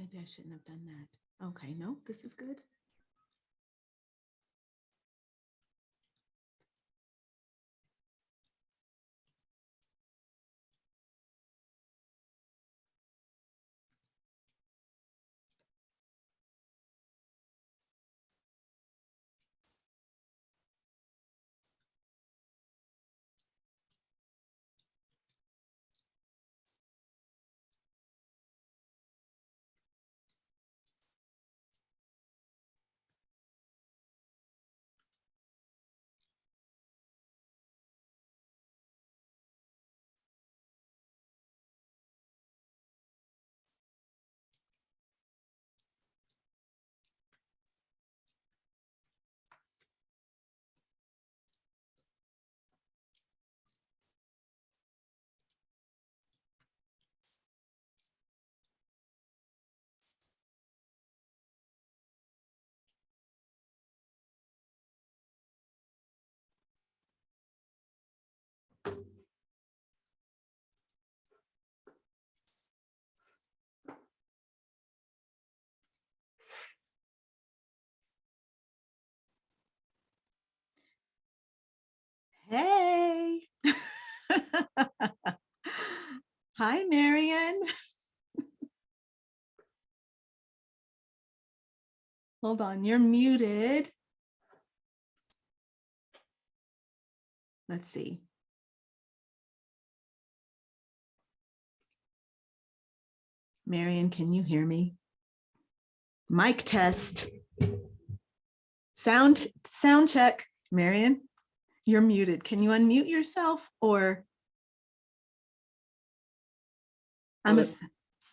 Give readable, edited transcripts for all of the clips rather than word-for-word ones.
maybe I shouldn't have done that. Okay, no, this is good. Hey. Hi, Marion. Hold on, you're muted. Let's see. Marion, can you hear me? Mic test. Sound check. Marion, you're muted. Can you unmute yourself or?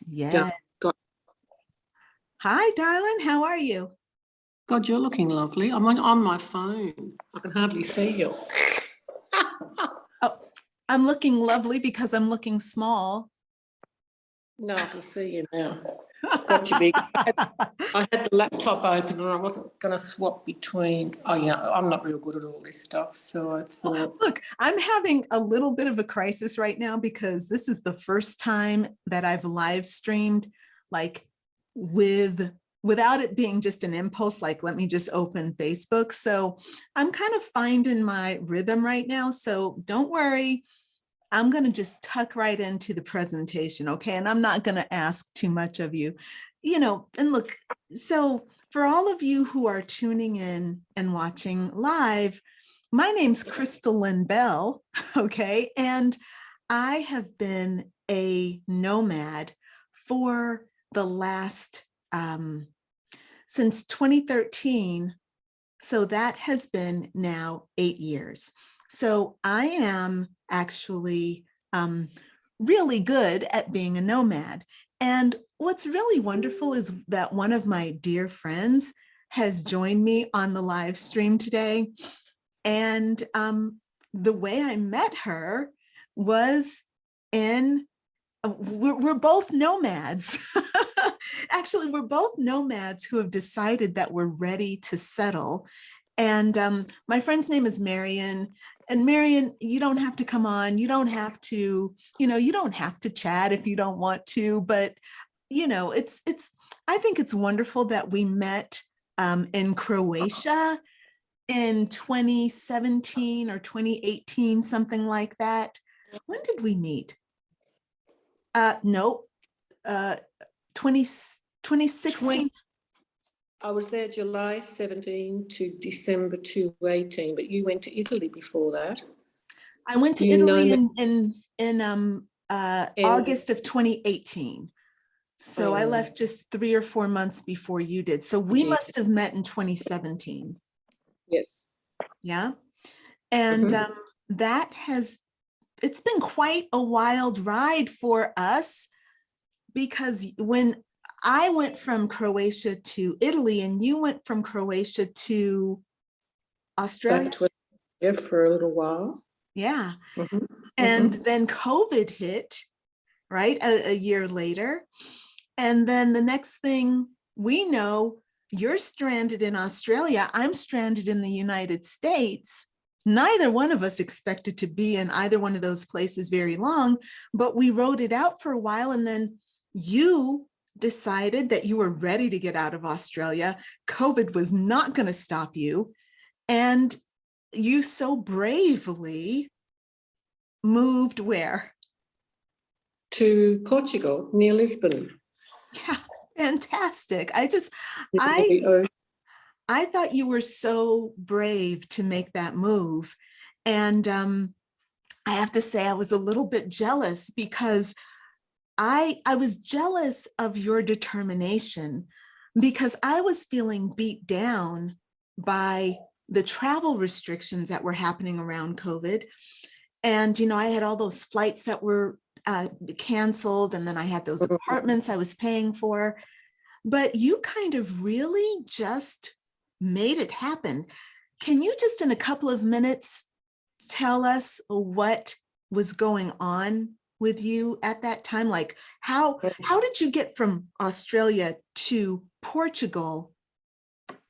Yeah. Hi, darling. How are you? God, you're looking lovely. I'm on my phone. I can hardly see you. Oh, I'm looking lovely because I'm looking small. No, I can see you now. Got you big. I had the laptop open and I wasn't going to swap between. Oh, yeah, I'm not real good at all this stuff. So I thought. Look, I'm having a little bit of a crisis right now because this is the first time that I've live streamed like without it being just an impulse, like let me just open Facebook. So I'm kind of finding my rhythm right now. So don't worry. I'm going to just tuck right into the presentation, okay? And I'm not going to ask too much of you, and look, so for all of you who are tuning in and watching live, my name's Crystal Lynn Bell, okay? And I have been a nomad for the last, since 2013. So that has been now 8 years. So I am actually really good at being a nomad. And what's really wonderful is that one of my dear friends has joined me on the live stream today. And the way I met her was we're both nomads. Actually, we're both nomads who have decided that we're ready to settle. And my friend's name is Marion. And Marion, you don't have to come on. You don't have to, you don't have to chat if you don't want to. But, I think it's wonderful that we met in Croatia in 2017 or 2018, something like that. When did we meet? Nope. 2016. I was there July 17 to December 2018, but you went to Italy before that. I went to Italy in August of 2018. So I left just 3 or 4 months before you did. So we must have met in 2017. Yes. Yeah. And it's been quite a wild ride for us, because when I went from Croatia to Italy and you went from Croatia to Australia. Back to Australia for a little while. Yeah. And then COVID hit, right? A year later. And then the next thing we know, you're stranded in Australia. I'm stranded in the United States. Neither one of us expected to be in either one of those places very long, but we rode it out for a while. And then you decided that you were ready to get out of Australia. COVID was not going to stop you. And you so bravely moved where? To Portugal, near Lisbon. Yeah, fantastic. Near the ocean. I thought you were so brave to make that move. And I have to say, I was a little bit jealous because I was jealous of your determination, because I was feeling beat down by the travel restrictions that were happening around COVID. And, you know, I had all those flights that were canceled, and then I had those apartments I was paying for. But you kind of really just made it happen. Can you just in a couple of minutes tell us what was going on with you at that time? Like how did you get from Australia to Portugal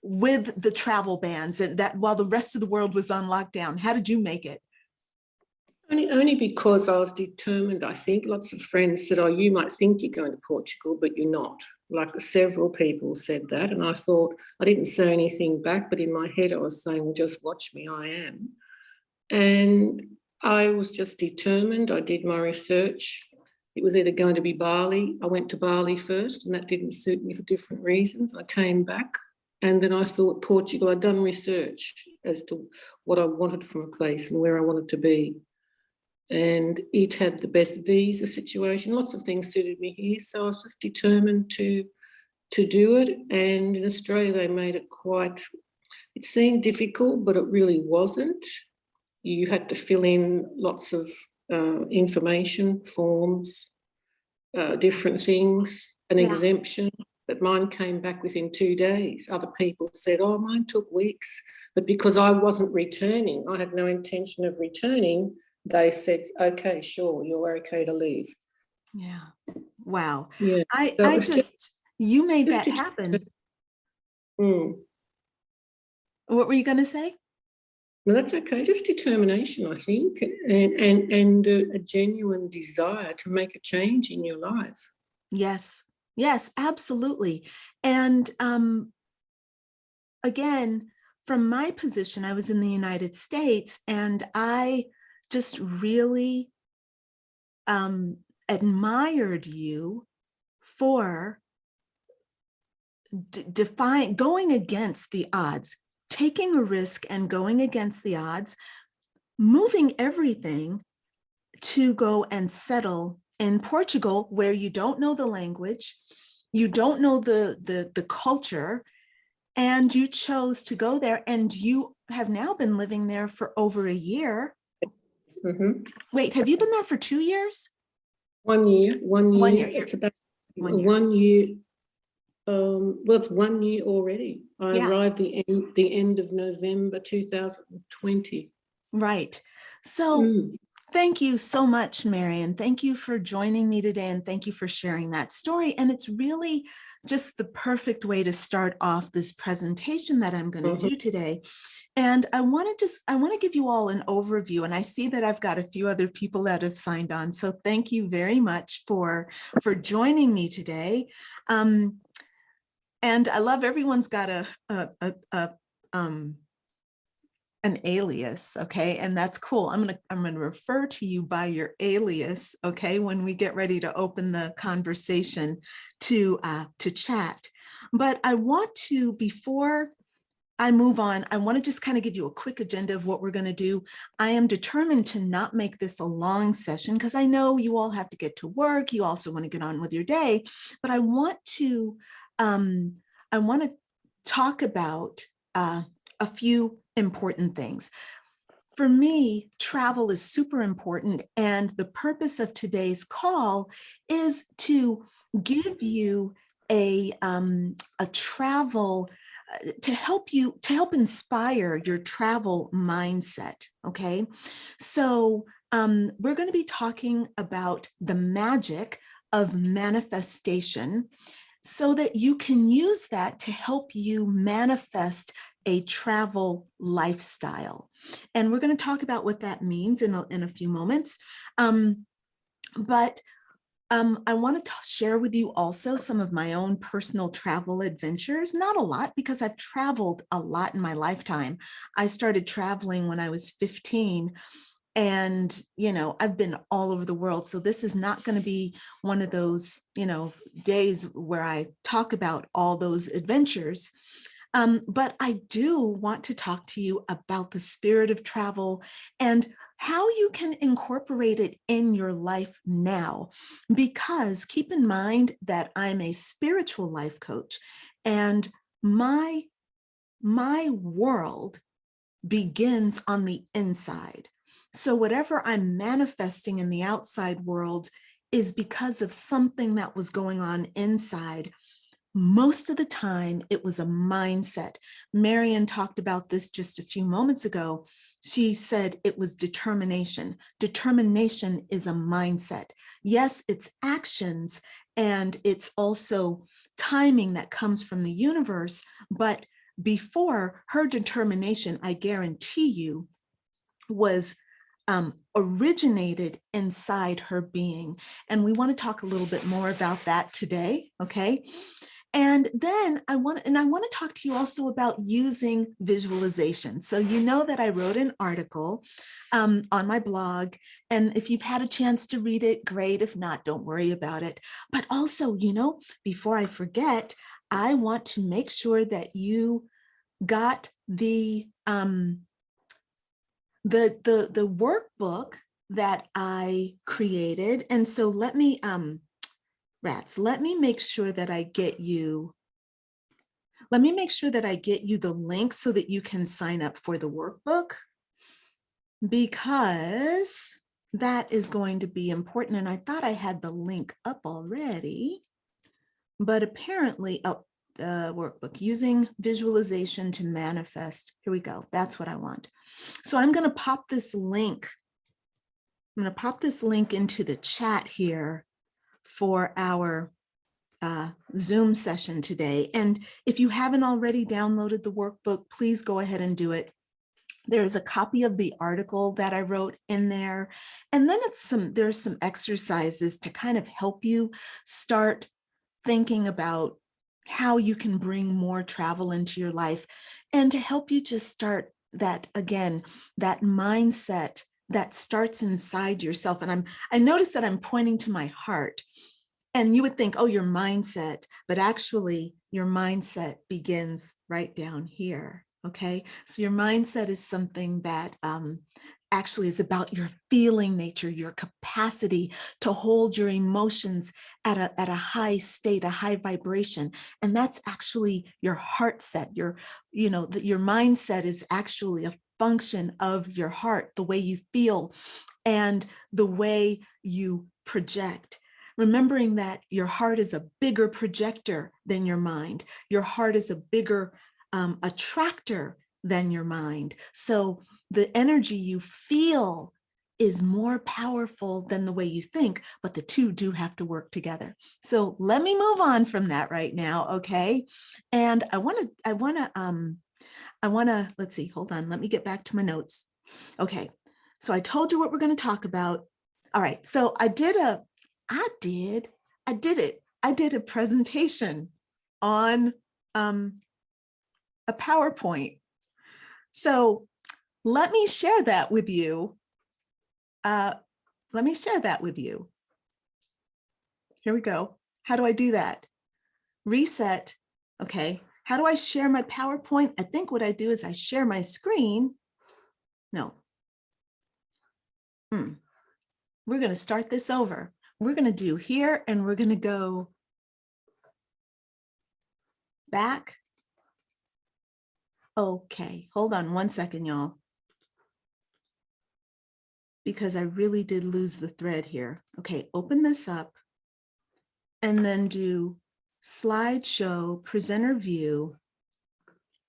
with the travel bans, and that while the rest of the world was on lockdown? How did you make it? Only because I was determined, I think. Lots of friends said, oh, you might think you're going to Portugal, but you're not. Like several people said that. And I thought, I didn't say anything back, but in my head I was saying, well, just watch me, I am. And I was just determined. I did my research. It was either going to be Bali. I went to Bali first, and that didn't suit me for different reasons. I came back, and then I thought Portugal. I'd done research as to what I wanted from a place and where I wanted to be. And it had the best visa situation. Lots of things suited me here. So I was just determined to do it. And in Australia, they made it it seemed difficult, but it really wasn't. You had to fill in lots of information, forms, different things, an exemption. But mine came back within 2 days. Other people said, oh, mine took weeks. But because I wasn't returning, I had no intention of returning, they said, okay, sure, you're okay to leave. Yeah. Wow. Yeah. I just you made that happen. What were you going to say? No, that's okay. Just determination, I think, and a genuine desire to make a change in your life. Yes. Yes, absolutely. And again, from my position, I was in the United States, and I just really admired you for going against the odds, taking a risk and going against the odds, moving everything to go and settle in Portugal, where you don't know the language, you don't know the culture, and you chose to go there, and you have now been living there for over a year. Mm-hmm. Wait, have you been there for 2 years? 1 year. 1 year. 1 year. It's about 1 year. Well, it's 1 year already. I arrived the end of November 2020. Right. So thank you so much, Marion. Thank you for joining me today, and thank you for sharing that story. And it's really just the perfect way to start off this presentation that I'm going to do today. And I want to give you all an overview, and I see that I've got a few other people that have signed on. So thank you very much for joining me today. And I love everyone's got an alias, okay, and that's cool. I'm gonna refer to you by your alias, okay, when we get ready to open the conversation to chat. But I want to, before I move on, I want to just kind of give you a quick agenda of what we're going to do. I am determined to not make this a long session, because I know you all have to get to work. You also want to get on with your day, but I want to talk about a few important things. For me, travel is super important, and the purpose of today's call is to give you a travel to help inspire your travel mindset. Okay, so we're going to be talking about the magic of manifestation, so that you can use that to help you manifest a travel lifestyle. And we're going to talk about what that means in a few moments. But I want to share with you also some of my own personal travel adventures. Not a lot, because I've traveled a lot in my lifetime. I started traveling when I was 15. And, I've been all over the world. So this is not going to be one of those, days where I talk about all those adventures. But I do want to talk to you about the spirit of travel and how you can incorporate it in your life now. Because keep in mind that I'm a spiritual life coach, and my world begins on the inside. So whatever I'm manifesting in the outside world is because of something that was going on inside. Most of the time, it was a mindset. Marian talked about this just a few moments ago. She said it was determination. Determination is a mindset. Yes, it's actions, and it's also timing that comes from the universe. But before, her determination, I guarantee you, was originated inside her being. And we want to talk a little bit more about that today, okay? And then I want to talk to you also about using visualization. So you know that I wrote an article on my blog, and if you've had a chance to read it, great. If not, don't worry about it. But also, before I forget, I want to make sure that you got the workbook that I created. And so let me let me make sure that I get you the link so that you can sign up for the workbook, because that is going to be important. And I thought I had the link up already, but apparently, the workbook, using visualization to manifest. Here we go. That's what I want. So I'm going to pop this link. I'm going to pop this link into the chat here for our Zoom session today. And if you haven't already downloaded the workbook, please go ahead and do it. There's a copy of the article that I wrote in there. And then there's some exercises to kind of help you start thinking about how you can bring more travel into your life, and to help you just start that, again, that mindset that starts inside yourself. And I notice that I'm pointing to my heart, and you would think, oh, your mindset, but actually your mindset begins right down here. Okay. So your mindset is something that actually is about your feeling nature, your capacity to hold your emotions at a high state, a high vibration. And that's actually your heart set. Your mindset is actually a function of your heart, the way you feel and the way you project. Remembering that your heart is a bigger projector than your mind. Your heart is a bigger attractor than your mind. So the energy you feel is more powerful than the way you think, but the two do have to work together. So let me move on from that right now, okay? And I want to, let's see, hold on, let me get back to my notes. Okay, so I told you what we're going to talk about. All right, so I did a presentation on a PowerPoint. So let me share that with you. Here we go. How do I do that? Reset. Okay. How do I share my PowerPoint? I think what I do is I share my screen. No. We're going to start this over. We're going to do here, and we're going to go back. Okay, hold on one second, y'all, because I really did lose the thread here. Okay, open this up and then do slideshow, presenter view.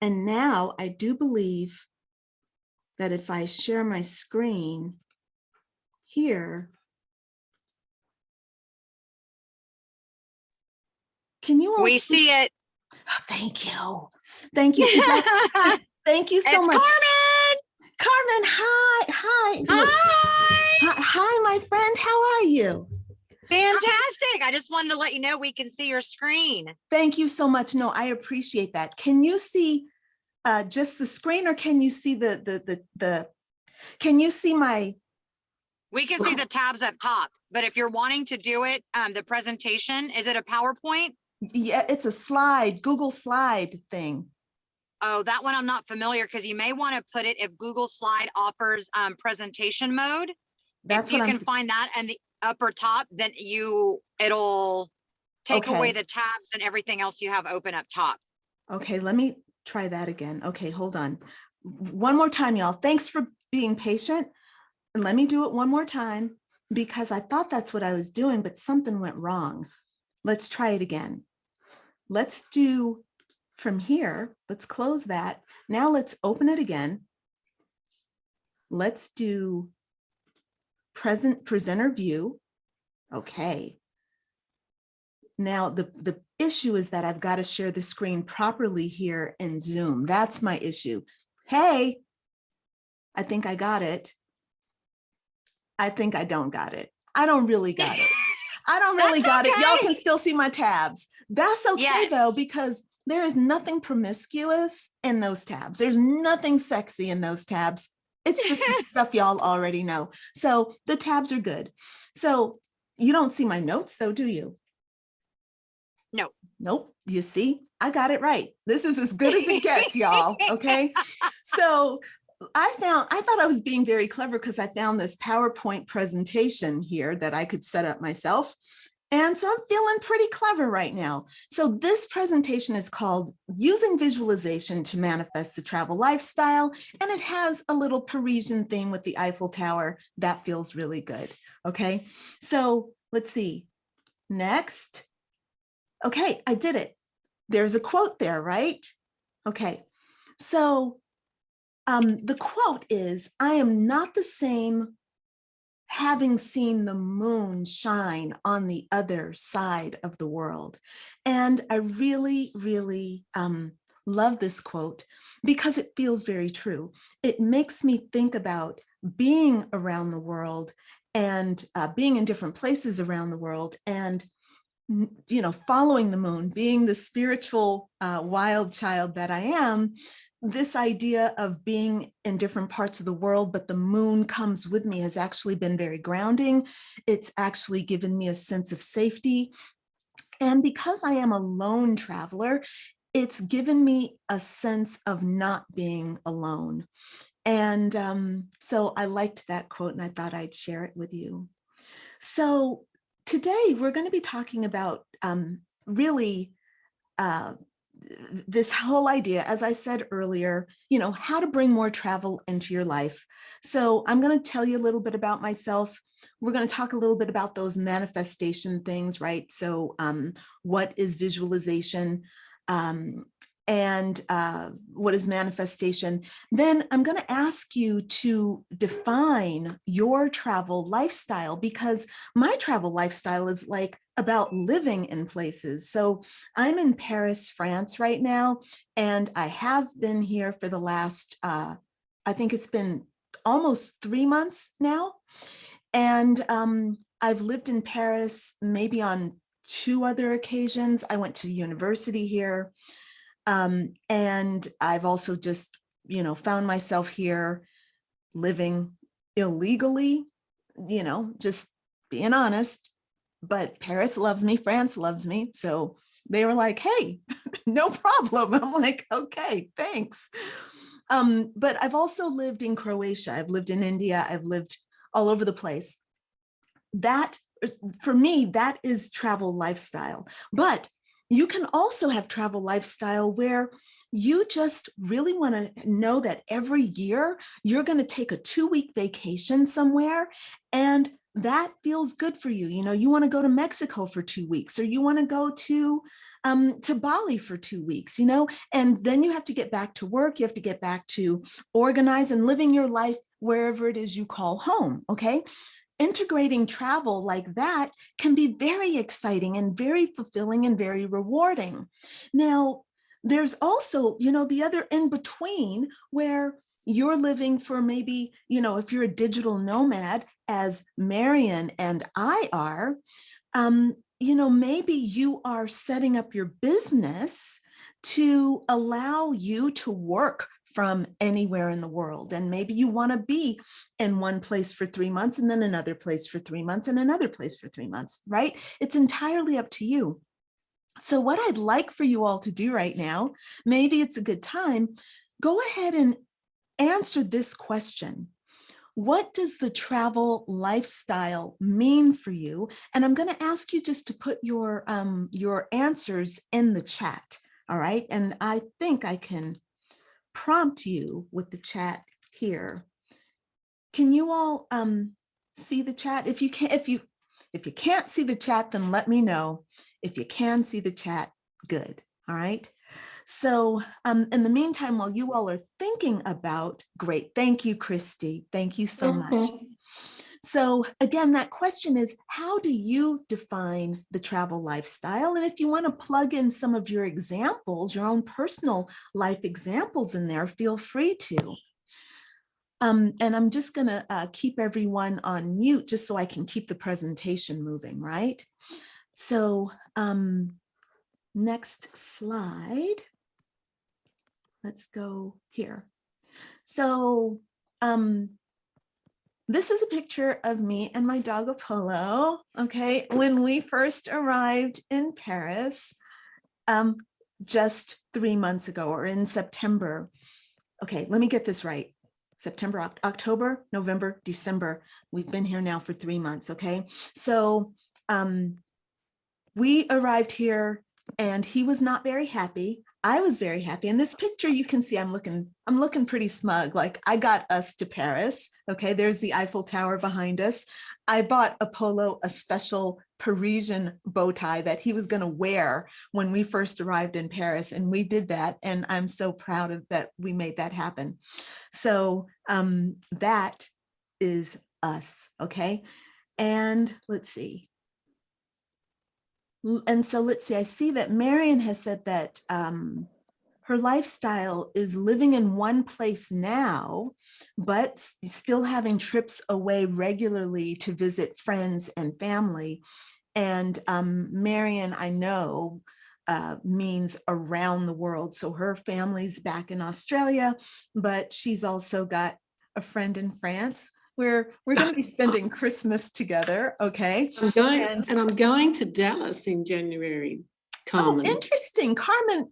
And now I do believe that if I share my screen here, can you all see it? Oh, thank you. Thank you. Thank you so it's much. Carmen, hi. hi. Hi, my friend. How are you? Fantastic. I just wanted to let you know we can see your screen. Thank you so much. No, I appreciate that. Can you see just the screen, or can you see can you see my? We can see the tabs up top, but if you're wanting to do it, the presentation, is it a PowerPoint? Yeah, it's a slide, Google slide thing. Oh, that one I'm not familiar, because you may want to put it if Google Slide offers presentation mode. That's If what you I'm. can find that and the upper top, then it'll take away Okay. the tabs and everything else you have open up top. Okay, let me try that again. Okay, hold on. One more time, y'all. Thanks for being patient. And let me do it one more time, because I thought that's what I was doing, but something went wrong. Let's try it again. Let's do from here. Let's close that. Now let's open it again. Let's do presenter view. Okay. Now the issue is that I've got to share the screen properly here in Zoom. That's my issue. Hey, I think I got it. I think I don't got it. I don't really got it. I don't really got it. Y'all can still see my tabs. That's okay though, because there is nothing promiscuous in those tabs. There's nothing sexy in those tabs. It's just stuff y'all already know. So the tabs are good. So you don't see my notes though, do you? No. Nope. You see, I got it right. This is as good as it gets, y'all. Okay. So I thought I was being very clever, because I found this PowerPoint presentation here that I could set up myself. And so I'm feeling pretty clever right now. So this presentation is called Using Visualization to Manifest a Travel Lifestyle. And it has a little Parisian theme with the Eiffel Tower. That feels really good. Okay. So let's see. Next. Okay, I did it. There's a quote there, right? Okay. So the quote is, I am not the same having seen the moon shine on the other side of the world. And I really, really love this quote, because it feels very true. It makes me think about being around the world and being in different places around the world, and following the moon, being the spiritual wild child that I am. This idea of being in different parts of the world, but the moon comes with me, has actually been very grounding. It's actually given me a sense of safety. And because I am a lone traveler, it's given me a sense of not being alone. And so I liked that quote, and I thought I'd share it with you. So today we're going to be talking about really this whole idea, as I said earlier, how to bring more travel into your life. So I'm going to tell you a little bit about myself. We're going to talk a little bit about those manifestation things, right? So what is visualization? And what is manifestation? Then I'm going to ask you to define your travel lifestyle, because my travel lifestyle is like about living in places. So I'm in Paris, France right now, and I have been here for the last, I think it's been almost 3 months now. And I've lived in Paris maybe on 2 other occasions. I went to university here. And I've also just, found myself here living illegally, just being honest. But Paris loves me, France loves me. So they were like, hey, no problem. I'm like, okay, thanks. But I've also lived in Croatia. I've lived in India. I've lived all over the place. That, for me, that is travel lifestyle. But you can also have travel lifestyle where you just really want to know that every year you're going to take a 2-week vacation somewhere, and that feels good for you. You want to go to Mexico for 2 weeks, or you want to go to Bali for 2 weeks, and then you have to get back to work. You have to get back to organize and living your life wherever it is you call home. Okay. Integrating travel like that can be very exciting and very fulfilling and very rewarding. Now, there's also, the other in between, where you're living for maybe, if you're a digital nomad, as Marion and I are, maybe you are setting up your business to allow you to work from anywhere in the world. And maybe you want to be in one place for 3 months and then another place for 3 months and another place for 3 months, right? It's entirely up to you. So what I'd like for you all to do right now, maybe it's a good time, go ahead and answer this question. What does the travel lifestyle mean for you? And I'm going to ask you just to put your answers in the chat. All right. And I think I can prompt you with the chat here. Can you all see the chat? If you can't see the chat, then let me know. If you can see the chat, good. All right. So in the meantime, while you all are thinking about, great, thank you, Christy. Thank you so much. So again, that question is, how do you define the travel lifestyle? And if you want to plug in some of your examples, your own personal life examples in there, feel free to. And I'm just going to keep everyone on mute just so I can keep the presentation moving, right? So next slide. Let's go here. So this is a picture of me and my dog Apollo, okay, when we first arrived in Paris just 3 months ago, or in September. Okay, let me get this right. September, October, November, December. We've been here now for 3 months, okay? So we arrived here and he was not very happy. I was very happy. In this picture, you can see I'm looking pretty smug. Like, I got us to Paris. Okay, there's the Eiffel Tower behind us. I bought Apollo a special Parisian bow tie that he was going to wear when we first arrived in Paris, and we did that. And I'm so proud of that we made that happen. So that is us. Okay, and let's see. And so let's see, I see that Marion has said that her lifestyle is living in one place now, but still having trips away regularly to visit friends and family. And Marion, I know, means around the world. So her family's back in Australia, but she's also got a friend in France. We're going to be spending Christmas together, okay? I'm going to Dallas in January, Carmen. Oh, interesting. Carmen.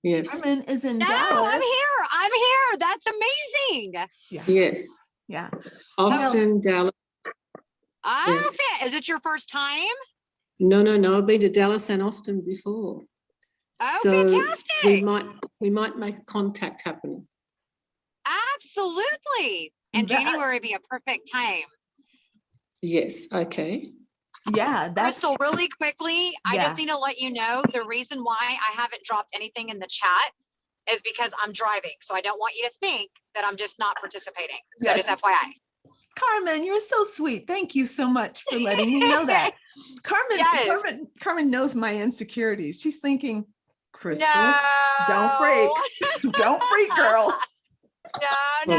Yes. Carmen is in No, Dallas. I'm here. That's amazing. Yeah. Yes. Yeah. Austin, Dallas. Yes. Is it your first time? No. I've been to Dallas and Austin before. Oh, so fantastic. We might make a contact happen. Absolutely. And January would be a perfect time. Yes. Okay. Yeah. That's Crystal, really quickly, I just need to let you know the reason why I haven't dropped anything in the chat is because I'm driving. So I don't want you to think that I'm just not participating. So just FYI. Carmen, you're so sweet. Thank you so much for letting me know that. Carmen knows my insecurities. She's thinking, Crystal, don't freak. Don't freak, girl. No.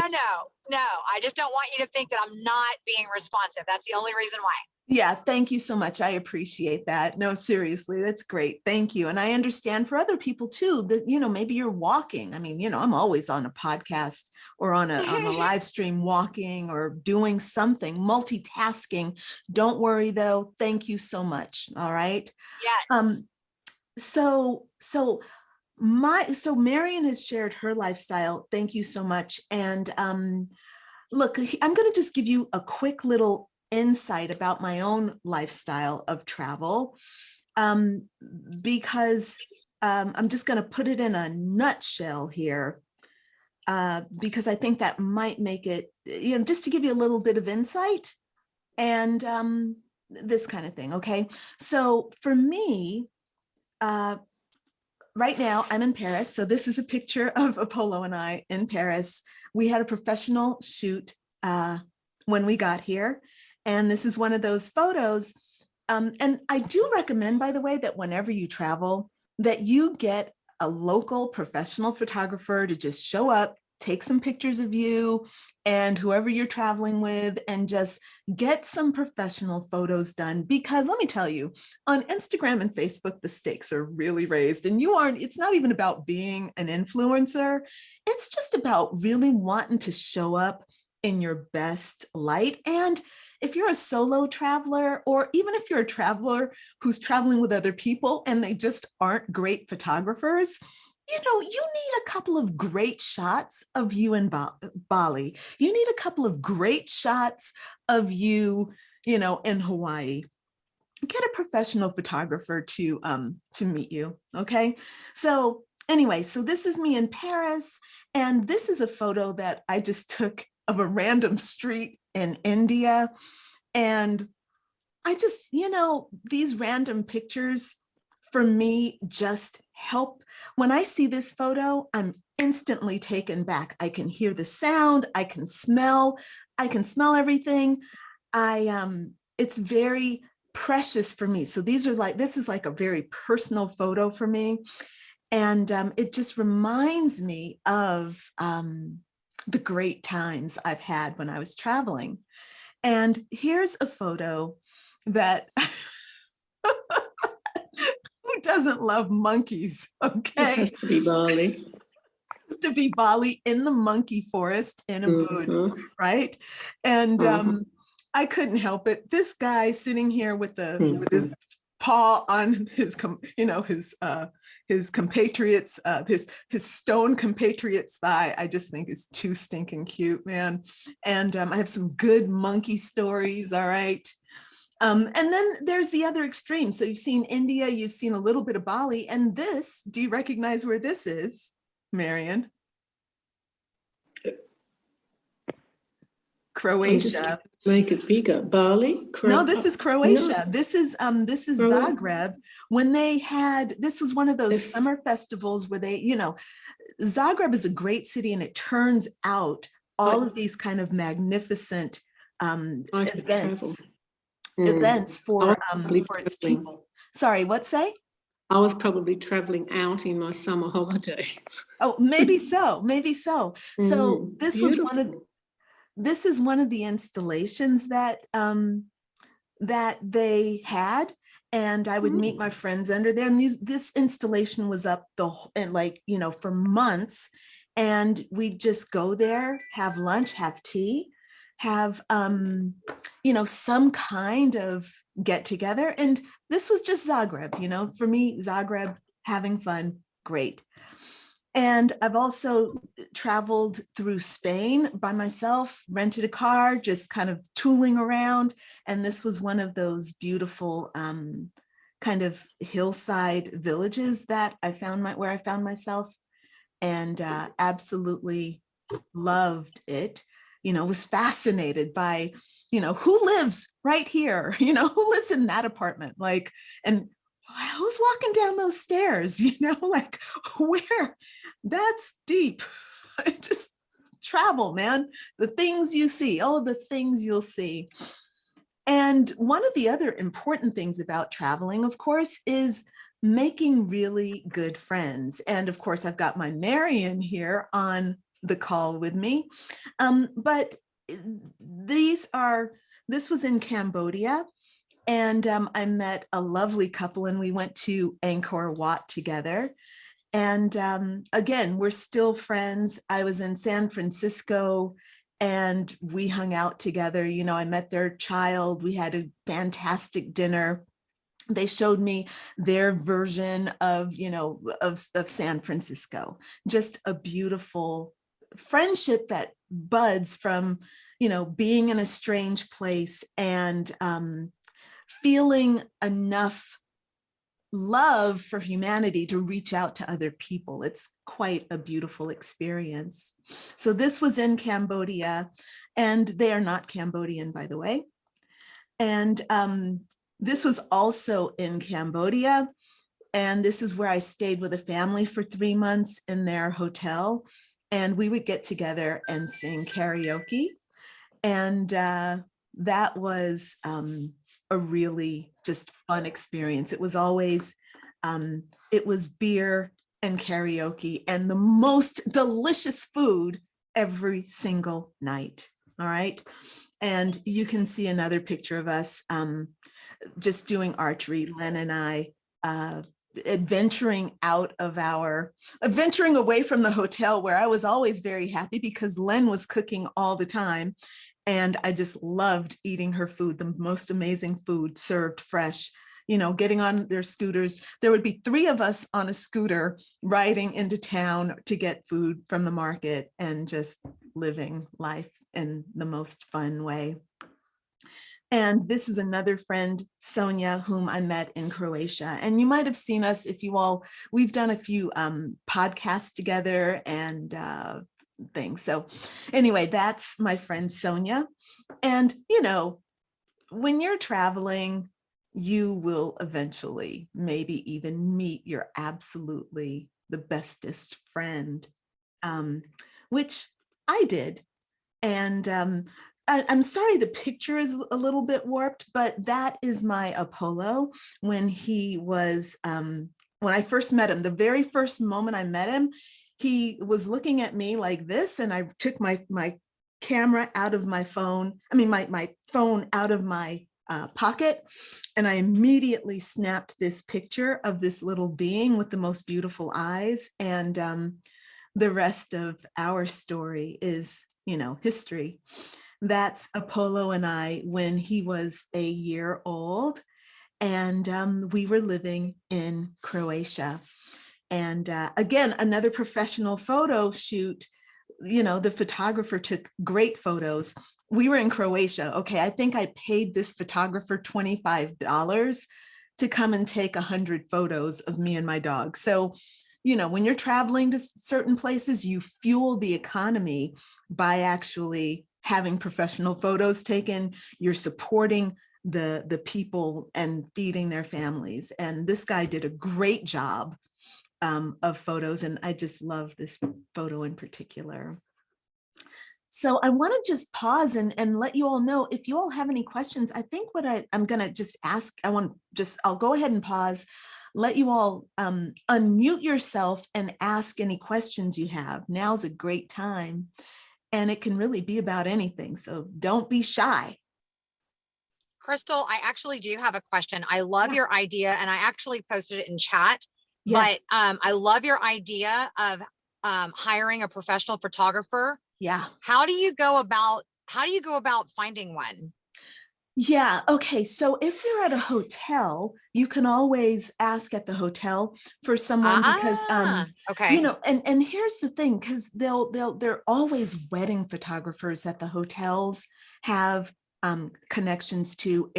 I just don't want you to think that I'm not being responsive. That's the only reason why. Yeah, thank you so much. I appreciate that. No, seriously, that's great. Thank you. And I understand for other people too, that, maybe you're walking. I mean, I'm always on a podcast or on a live stream walking or doing something, multitasking. Don't worry though. Thank you so much. All right. Yes. So Marion has shared her lifestyle. Thank you so much. And look, I'm going to just give you a quick little insight about my own lifestyle of travel, because I'm just going to put it in a nutshell here, because I think that might make it, just to give you a little bit of insight and this kind of thing. Okay. So for me, right now I'm in Paris. So this is a picture of Apollo and I in Paris. We had a professional shoot when we got here. And this is one of those photos. And I do recommend, by the way, that whenever you travel, that you get a local professional photographer to just show up take some pictures of you and whoever you're traveling with and just get some professional photos done. Because let me tell you, on Instagram and Facebook, the stakes are really raised, and it's not even about being an influencer. It's just about really wanting to show up in your best light. And if you're a solo traveler, or even if you're a traveler who's traveling with other people and they just aren't great photographers, you need a couple of great shots of you in Bali. You need a couple of great shots of you, in Hawaii. Get a professional photographer to meet you. Okay. So anyway, so this is me in Paris. And this is a photo that I just took of a random street in India. And I just, these random pictures for me just help. When I see this photo, I'm instantly taken back. I can hear the sound, I can smell everything. It's very precious for me. So this is like a very personal photo for me. And it just reminds me of the great times I've had when I was traveling. And here's a photo that who doesn't love monkeys? Okay. It has to be Bali. To be Bali in the monkey forest in Ubud, right? And I couldn't help it. This guy sitting here with his paw on his compatriots, his stone compatriot's thigh, I just think is too stinking cute, man. And I have some good monkey stories. All right. And then there's the other extreme. So you've seen India, you've seen a little bit of Bali, and this, do you recognize where this is, Marion? Croatia. Make it bigger. Bali? No, this is Croatia. No. This is Zagreb. When this was one of those summer festivals where Zagreb is a great city, and it turns out all of these kind of magnificent events for its people. Sorry, what say? I was probably traveling out in my summer holiday. Oh, maybe so, maybe so. So this is one of the installations that they had, and I would meet my friends under there. And this installation was up for months, and we'd just go there, have lunch, have tea, have some kind of get together. And this was just Zagreb, for me, Zagreb, having fun, great. And I've also traveled through Spain by myself, rented a car, just kind of tooling around. And this was one of those beautiful kind of hillside villages that where I found myself, and absolutely loved it. Was fascinated by, who lives right here, who lives in that apartment, and who's walking down those stairs, where? That's deep. Just travel, man. The things you see, the things you'll see. And one of the other important things about traveling, of course, is making really good friends. And of course, I've got my Marion here on the call with me. But this was in Cambodia. And I met a lovely couple, and we went to Angkor Wat together. And again, we're still friends. I was in San Francisco and we hung out together. I met their child. We had a fantastic dinner. They showed me their version of San Francisco. Just a beautiful friendship that buds from, being in a strange place and feeling enough love for humanity to reach out to other people. It's quite a beautiful experience. So this was in Cambodia, and they are not Cambodian, by the way. And this was also in Cambodia. And this is where I stayed with a family for 3 months in their hotel. And we would get together and sing karaoke. And that was a really just fun experience. It was always, it was beer and karaoke and the most delicious food every single night. All right. And you can see another picture of us just doing archery, Len and I, adventuring away from the hotel, where I was always very happy because Len was cooking all the time. And I just loved eating her food, the most amazing food served fresh, getting on their scooters. There would be 3 of us on a scooter riding into town to get food from the market and just living life in the most fun way. And this is another friend, Sonia, whom I met in Croatia. And you might have seen us we've done a few podcasts together and things. So anyway, that's my friend Sonia. And, when you're traveling, you will eventually maybe even meet your absolutely the bestest friend, which I did. And I'm sorry, the picture is a little bit warped, but that is my Apollo when he was, when I first met him, the very first moment I met him, he was looking at me like this, and I took my camera out of my phone, my phone out of my pocket, and I immediately snapped this picture of this little being with the most beautiful eyes. And the rest of our story is, history. That's Apollo and I when he was a year old, and we were living in Croatia. And again, another professional photo shoot. The photographer took great photos. We were in Croatia. Okay, I think I paid this photographer $25 to come and take 100 photos of me and my dog. So, when you're traveling to certain places, you fuel the economy by actually having professional photos taken. You're supporting the people and feeding their families. And this guy did a great job of photos. And I just love this photo in particular. So I want to just pause and let you all know if you all have any questions. I think what I'm going to just ask, I'll go ahead and pause, let you all unmute yourself and ask any questions you have. Now's a great time. And it can really be about anything. So don't be shy. Crystal, I actually do have a question. I love your idea, and I actually posted it in chat. Yes. But I love your idea of hiring a professional photographer. Yeah. How do you go about finding one? Yeah. Okay. So if you're at a hotel, you can always ask at the hotel for someone because, okay. And here's the thing, because they're always wedding photographers at the hotels have connections to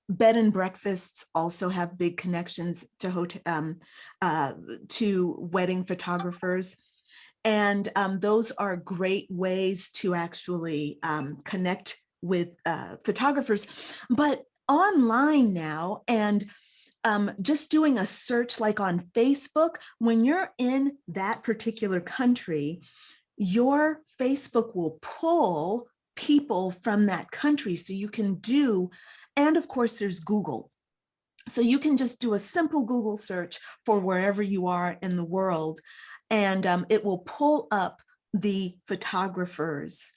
bed and breakfasts also have big connections to wedding photographers. And those are great ways to actually connect with photographers. But online now, and just doing a search like on Facebook, when you're in that particular country, your Facebook will pull people from that country. So you can and of course there's Google. So you can just do a simple Google search for wherever you are in the world, and it will pull up the photographers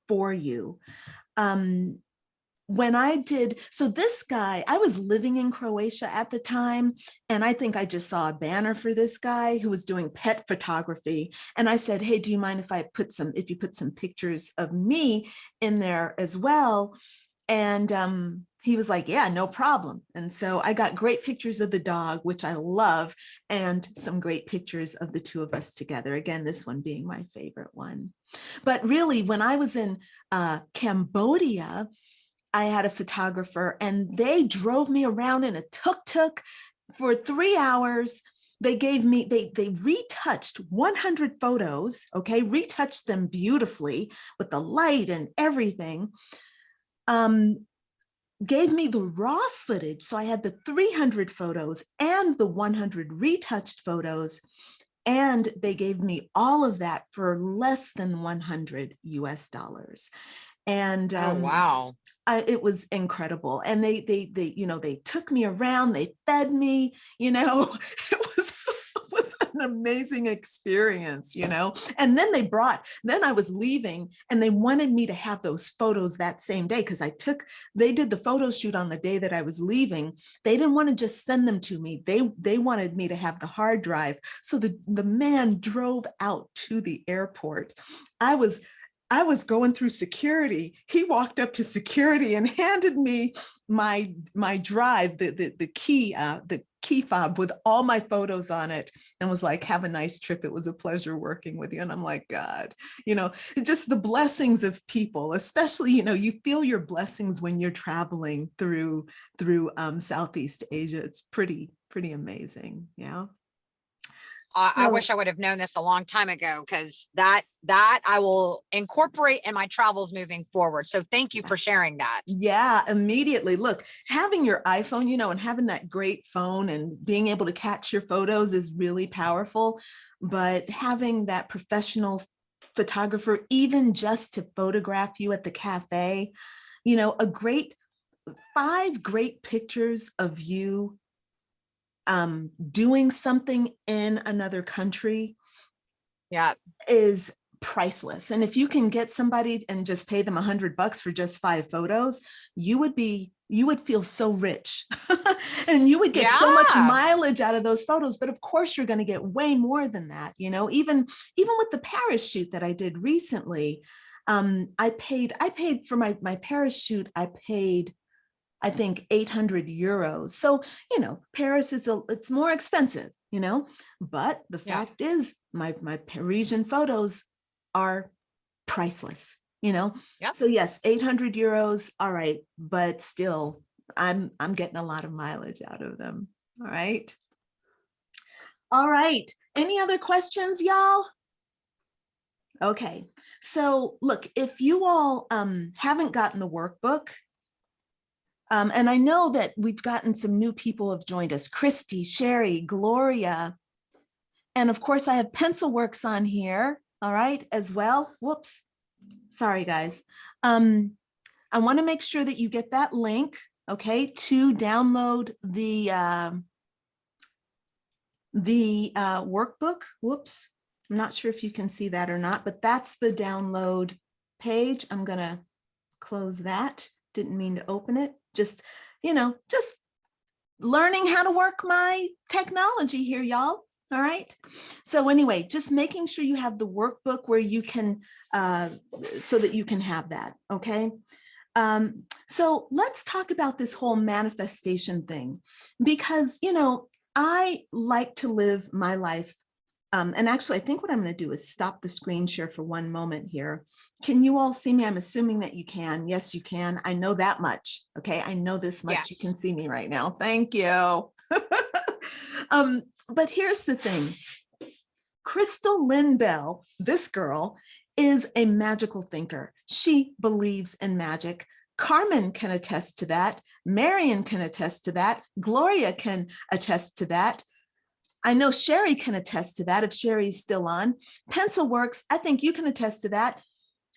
for you. So this guy, I was living in Croatia at the time, and I think I just saw a banner for this guy who was doing pet photography. And I said, hey, do you mind if you put some pictures of me in there as well? And he was like, yeah, no problem. And so I got great pictures of the dog, which I love, and some great pictures of the 2 of us together. Again, this one being my favorite one. But really, when I was in Cambodia, I had a photographer, and they drove me around in a tuk-tuk for 3 hours. They retouched 100 photos, okay, retouched them beautifully with the light and everything. Gave me the raw footage. So I had the 300 photos and the 100 retouched photos, and they gave me all of that for less than $100 US. And oh, wow. It was incredible. And they took me around, they fed me, it was an amazing experience, you know? And then then I was leaving and they wanted me to have those photos that same day because they did the photo shoot on the day that I was leaving. They didn't want to just send them to me. They wanted me to have the hard drive. So the man drove out to the airport. I was going through security. He walked up to security and handed me my drive, the key fob with all my photos on it, and was like, have a nice trip. It was a pleasure working with you. And I'm like, God, you know, it's just the blessings of people, especially, you know, you feel your blessings when you're traveling through Southeast Asia. It's pretty amazing. Yeah. I wish I would have known this a long time ago, because that I will incorporate in my travels moving forward. So thank you for sharing that. Yeah, immediately. Look, having your iPhone, you know, and having that great phone and being able to catch your photos is really powerful. But having that professional photographer, even just to photograph you at the cafe, you know, 5 great pictures of you doing something in another country, yeah, is priceless. And if you can get somebody and just pay them $100 for just 5 photos, you would feel so rich and you would get so much mileage out of those photos. But of course you're going to get way more than that. You know, even with the Paris shoot that I did recently, I paid for my Paris shoot. I paid, I think, 800 euros. So, you know, Paris it's more expensive, you know, but the fact is my Parisian photos are priceless, you know? So yes, 800 euros. All right. But still, I'm getting a lot of mileage out of them. All right. All right. Any other questions, y'all? Okay. So look, if you all haven't gotten the workbook, and I know that we've gotten some new people have joined us, Christy, Sherry, Gloria, and of course I have Pencilworks on here, all right, as well. Whoops, sorry guys. I want to make sure that you get that link, okay, to download the workbook. Whoops, I'm not sure if you can see that or not, but that's the download page. I'm gonna close that. Didn't mean to open it. Just, you know, just learning how to work my technology here, y'all. All right. So anyway, just making sure you have the workbook where you can, so that you can have that. Okay. So let's talk about this whole manifestation thing, because, you know, I like to live my life. And actually, I think what I'm going to do is stop the screen share for one moment here. Can you all see me? I'm assuming that you can. Yes, you can. I know that much. Okay. I know this much. Yes. You can see me right now. Thank you. But here's the thing. Crystal Lynn Bell, this girl, is a magical thinker. She believes in magic. Carmen can attest to that. Marion can attest to that. Gloria can attest to that. I know Sherry can attest to that if Sherry's still on. Pencilworks, I think you can attest to that.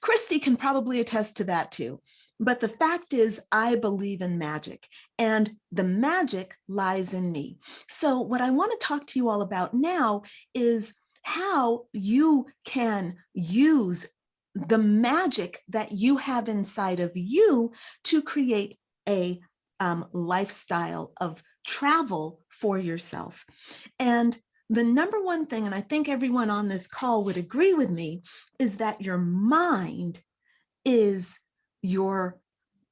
Christy can probably attest to that too. But the fact is, I believe in magic, and the magic lies in me. So what I want to talk to you all about now is how you can use the magic that you have inside of you to create a lifestyle of travel for yourself. And the number one thing, and I think everyone on this call would agree with me, is that your mind is your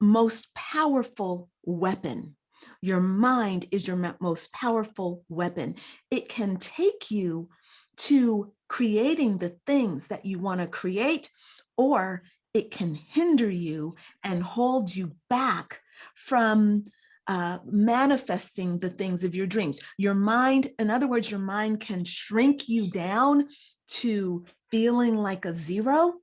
most powerful weapon. Your mind is your most powerful weapon. It can take you to creating the things that you want to create, or it can hinder you and hold you back from manifesting the things of your dreams. Your mind, in other words, your mind can shrink you down to feeling like a 0,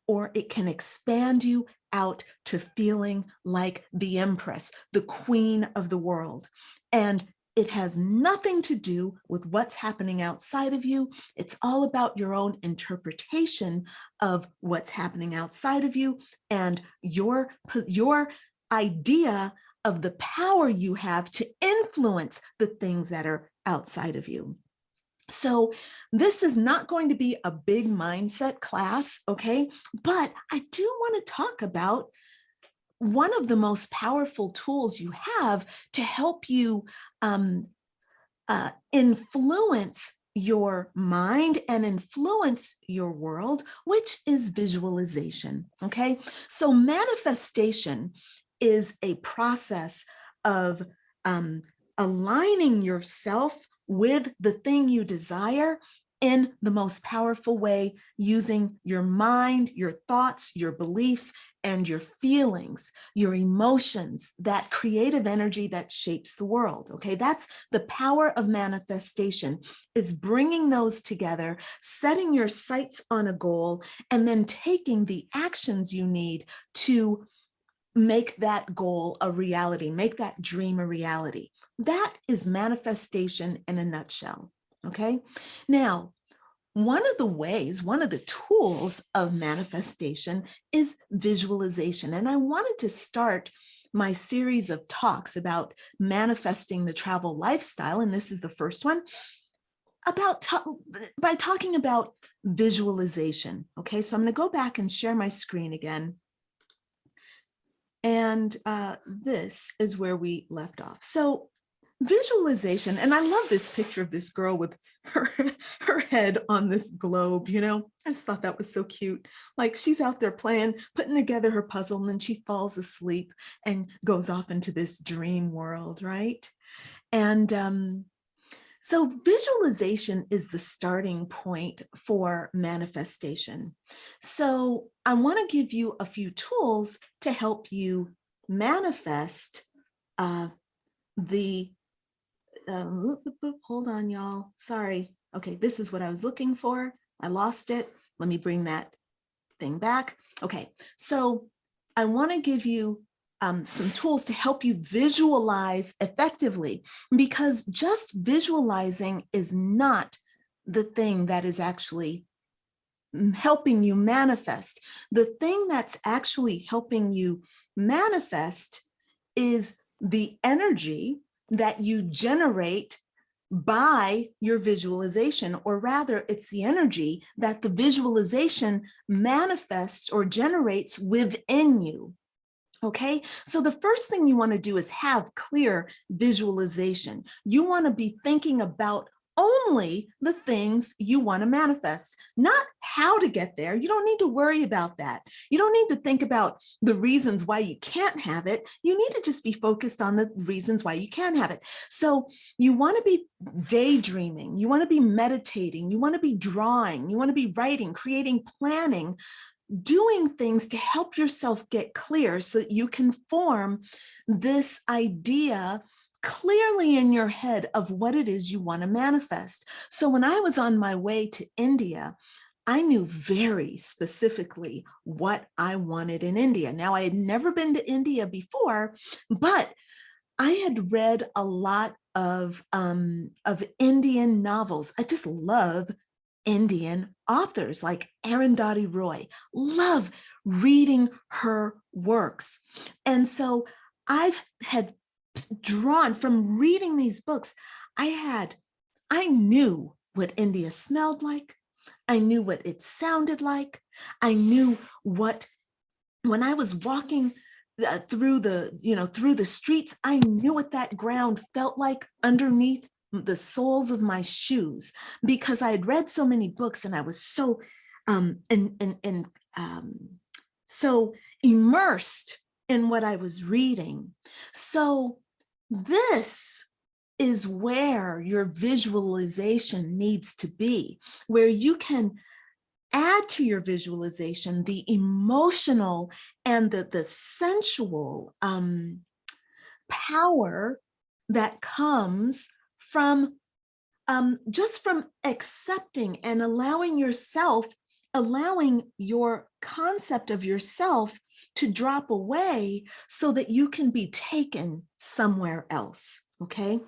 or it can expand you out to feeling like the empress, the queen of the world. And it has nothing to do with what's happening outside of you. It's all about your own interpretation of what's happening outside of you and your idea of the power you have to influence the things that are outside of you. So this is not going to be a big mindset class, okay? But I do want to talk about one of the most powerful tools you have to help you influence your mind and influence your world, which is visualization, okay? So manifestation is a process of aligning yourself with the thing you desire in the most powerful way, using your mind, your thoughts, your beliefs, and your feelings, your emotions, that creative energy that shapes the world. Okay, that's the power of manifestation, is bringing those together, setting your sights on a goal, and then taking the actions you need to make that goal a reality, make that dream a reality. That is manifestation in a nutshell. Okay, now, one of the ways, one of the tools of manifestation is visualization. And I wanted to start my series of talks about manifesting the travel lifestyle, and this is the first one, by talking about visualization. Okay, so I'm going to go back and share my screen again. And this is where we left off. So visualization, and I love this picture of this girl with her head on this globe, you know, I just thought that was so cute. Like she's out there playing, putting together her puzzle, and then she falls asleep and goes off into this dream world, right? And so visualization is the starting point for manifestation. So I want to give you a few tools to help you manifest hold on, y'all. Sorry. Okay, this is what I was looking for. I lost it. Let me bring that thing back. Okay, so I want to give you some tools to help you visualize effectively, because just visualizing is not the thing that is actually helping you manifest. The thing that's actually helping you manifest is the energy that you generate by your visualization, or rather it's the energy that the visualization manifests or generates within you. Okay, so the first thing you want to do is have clear visualization. You want to be thinking about only the things you want to manifest, not how to get there. You don't need to worry about that. You don't need to think about the reasons why you can't have it. You need to just be focused on the reasons why you can have it. So you want to be daydreaming, you want to be meditating, you want to be drawing, you want to be writing, creating, planning, doing things to help yourself get clear so that you can form this idea clearly in your head of what it is you want to manifest. So when I was on my way to India, I knew very specifically what I wanted in India. Now, I had never been to India before, but I had read a lot of Indian novels. I just love Indian authors like Arundhati Roy, love reading her works. And so I had drawn from reading these books, I knew what India smelled like. I knew what it sounded like. I knew what, when I was walking through the streets, I knew what that ground felt like underneath the soles of my shoes, because I had read so many books and I was so so immersed in what I was reading. So this is where your visualization needs to be, where you can add to your visualization the emotional and the sensual power that comes from just from accepting and allowing your concept of yourself to drop away so that you can be taken somewhere else. Okay,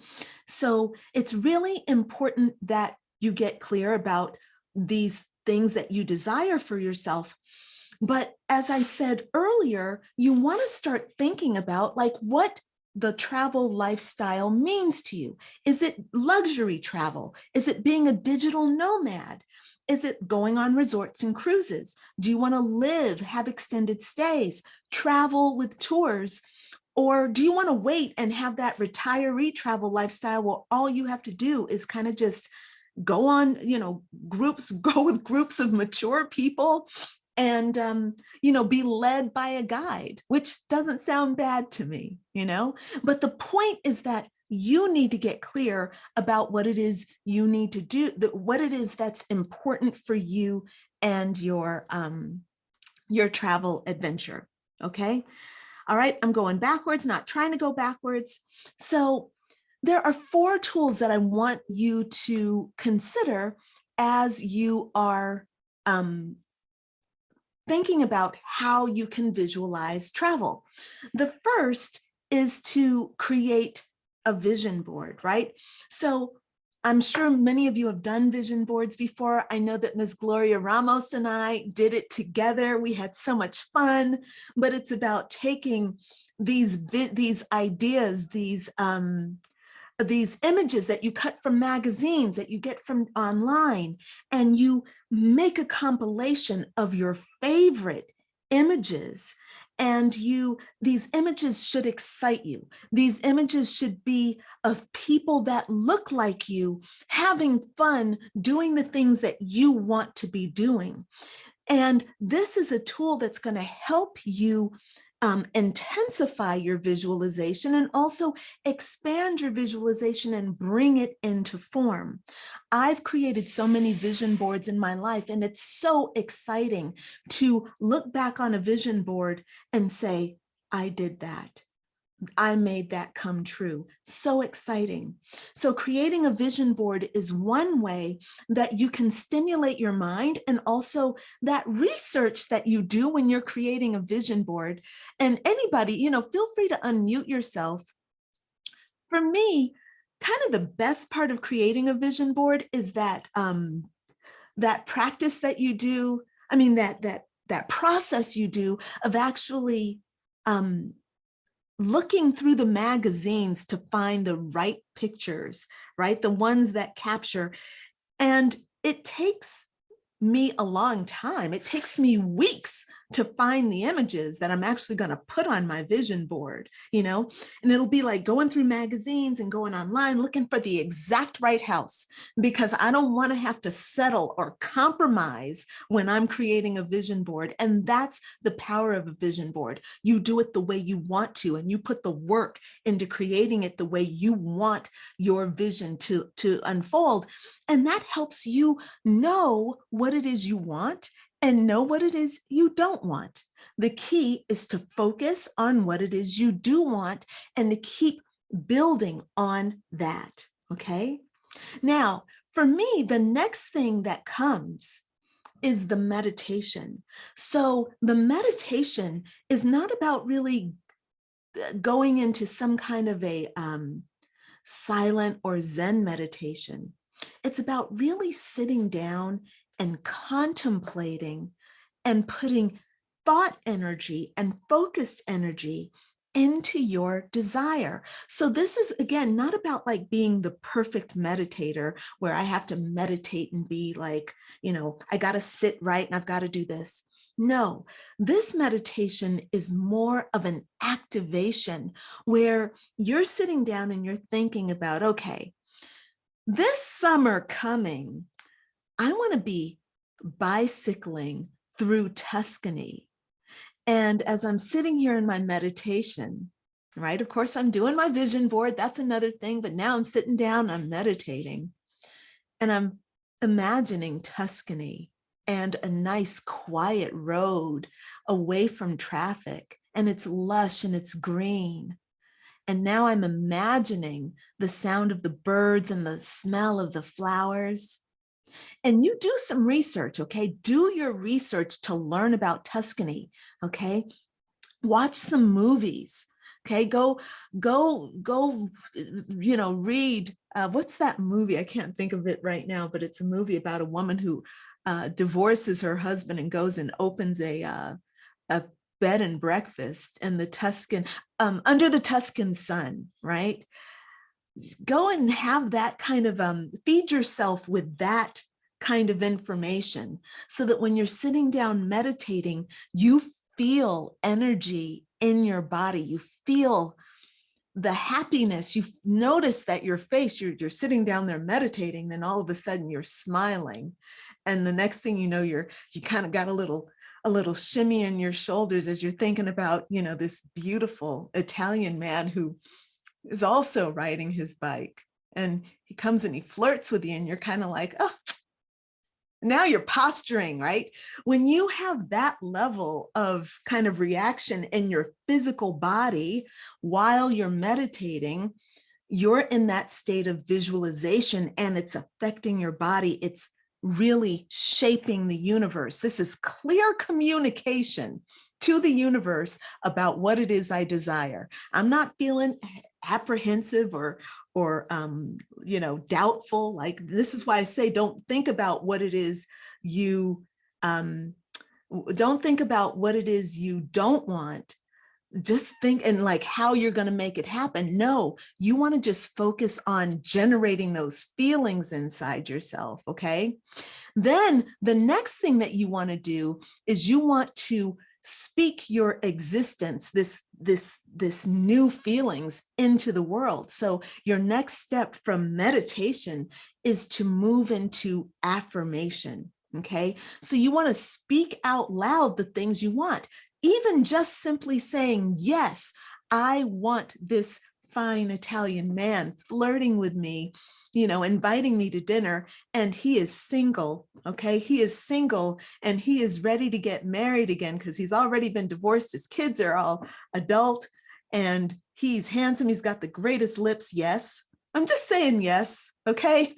so it's really important that you get clear about these things that you desire for yourself. But as I said earlier, you want to start thinking about, like, what the travel lifestyle means to you. Is it luxury travel? Is it being a digital nomad? Is it going on resorts and cruises? Do you want to live, have extended stays, travel with tours? Or do you want to wait and have that retiree travel lifestyle where all you have to do is kind of just go on, go with groups of mature people and, be led by a guide, which doesn't sound bad to me, but the point is that you need to get clear about what it is you need to do, what it is that's important for you and your travel adventure. Okay. All right. I'm going backwards, not trying to go backwards. So there are 4 tools that I want you to consider as you are thinking about how you can visualize travel. The first is to create a vision board, right? So I'm sure many of you have done vision boards before. I know that Ms. Gloria Ramos and I did it together. We had so much fun, but it's about taking these ideas, these images that you cut from magazines, that you get from online, and you make a compilation of your favorite images. And these images should excite you. These images should be of people that look like you, having fun, doing the things that you want to be doing. And this is a tool that's going to help you intensify your visualization and also expand your visualization and bring it into form. I've created so many vision boards in my life, and it's so exciting to look back on a vision board and say, I did that. I made that come true. So exciting. So creating a vision board is one way that you can stimulate your mind, and also that research that you do when you're creating a vision board. And anybody, feel free to unmute yourself. For me, kind of the best part of creating a vision board is that that practice that you do. I mean, that process you do of actually looking through the magazines to find the right pictures, right? The ones that capture. And it takes me a long time. It takes me weeks to find the images that I'm actually going to put on my vision board, and it'll be like going through magazines and going online looking for the exact right house, because I don't want to have to settle or compromise when I'm creating a vision board. And that's the power of a vision board. You do it the way you want to, and you put the work into creating it the way you want your vision to unfold. And that helps you know what it is you want and know what it is you don't want. The key is to focus on what it is you do want and to keep building on that, okay? Now, for me, the next thing that comes is the meditation. So the meditation is not about really going into some kind of a silent or Zen meditation. It's about really sitting down and contemplating and putting thought energy and focused energy into your desire. So this is, again, not about like being the perfect meditator where I have to meditate and be like, I got to sit right and I've got to do this. No, this meditation is more of an activation where you're sitting down and you're thinking about, okay, this summer coming, I want to be bicycling through Tuscany. And as I'm sitting here in my meditation, right, of course, I'm doing my vision board. That's another thing. But now I'm sitting down, I'm meditating, and I'm imagining Tuscany and a nice quiet road away from traffic. And it's lush and it's green. And now I'm imagining the sound of the birds and the smell of the flowers. And you do some research, okay? Do your research to learn about Tuscany, okay? Watch some movies, okay? Go, read, what's that movie? I can't think of it right now, but it's a movie about a woman who divorces her husband and goes and opens a bed and breakfast in the Tuscan, under the Tuscan sun, right? Go and have that kind of, feed yourself with that kind of information so that when you're sitting down meditating, you feel energy in your body. You feel the happiness. You notice that your face, you're sitting down there meditating, then all of a sudden you're smiling. And the next thing you know, you kind of got a little shimmy in your shoulders as you're thinking about, this beautiful Italian man who is also riding his bike, and he comes and he flirts with you, and you're kind of like, oh, now you're posturing, right? When you have that level of kind of reaction in your physical body while you're meditating, you're in that state of visualization, and it's affecting your body. It's really shaping the universe. This is clear communication to the universe about what it is I desire. I'm not feeling apprehensive or doubtful. Like, this is why I say, don't think about what it is you don't think about what it is you don't want. Just think and like how you're going to make it happen. No, you want to just focus on generating those feelings inside yourself. Okay. Then the next thing that you want to do is you want to speak your existence, this new feelings into the world. So your next step from meditation is to move into affirmation. Okay. So you want to speak out loud the things you want. Even just simply saying, yes, I want this fine Italian man flirting with me, inviting me to dinner, and he is single. Okay. He is single and he is ready to get married again because he's already been divorced. His kids are all adult and he's handsome. He's got the greatest lips. Yes. I'm just saying yes. Okay.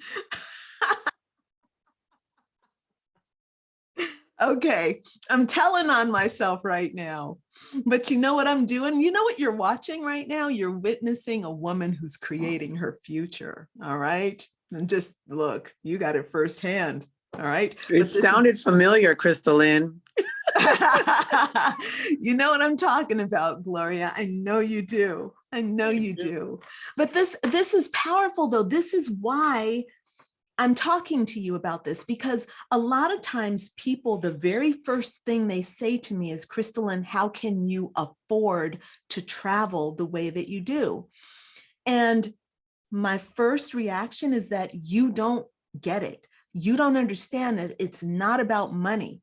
Okay, I'm telling on myself right now, but you know what I'm doing? You know what you're watching right now? You're witnessing a woman who's creating her future. All right. And just look, you got it firsthand. All right. It sounded familiar, Crystalline. You know what I'm talking about, Gloria. I know you do. I know you do. But this is powerful, though. This is why I'm talking to you about this, because a lot of times people, the very first thing they say to me is, Crystalline, how can you afford to travel the way that you do? And my first reaction is that you don't get it. You don't understand that it's not about money.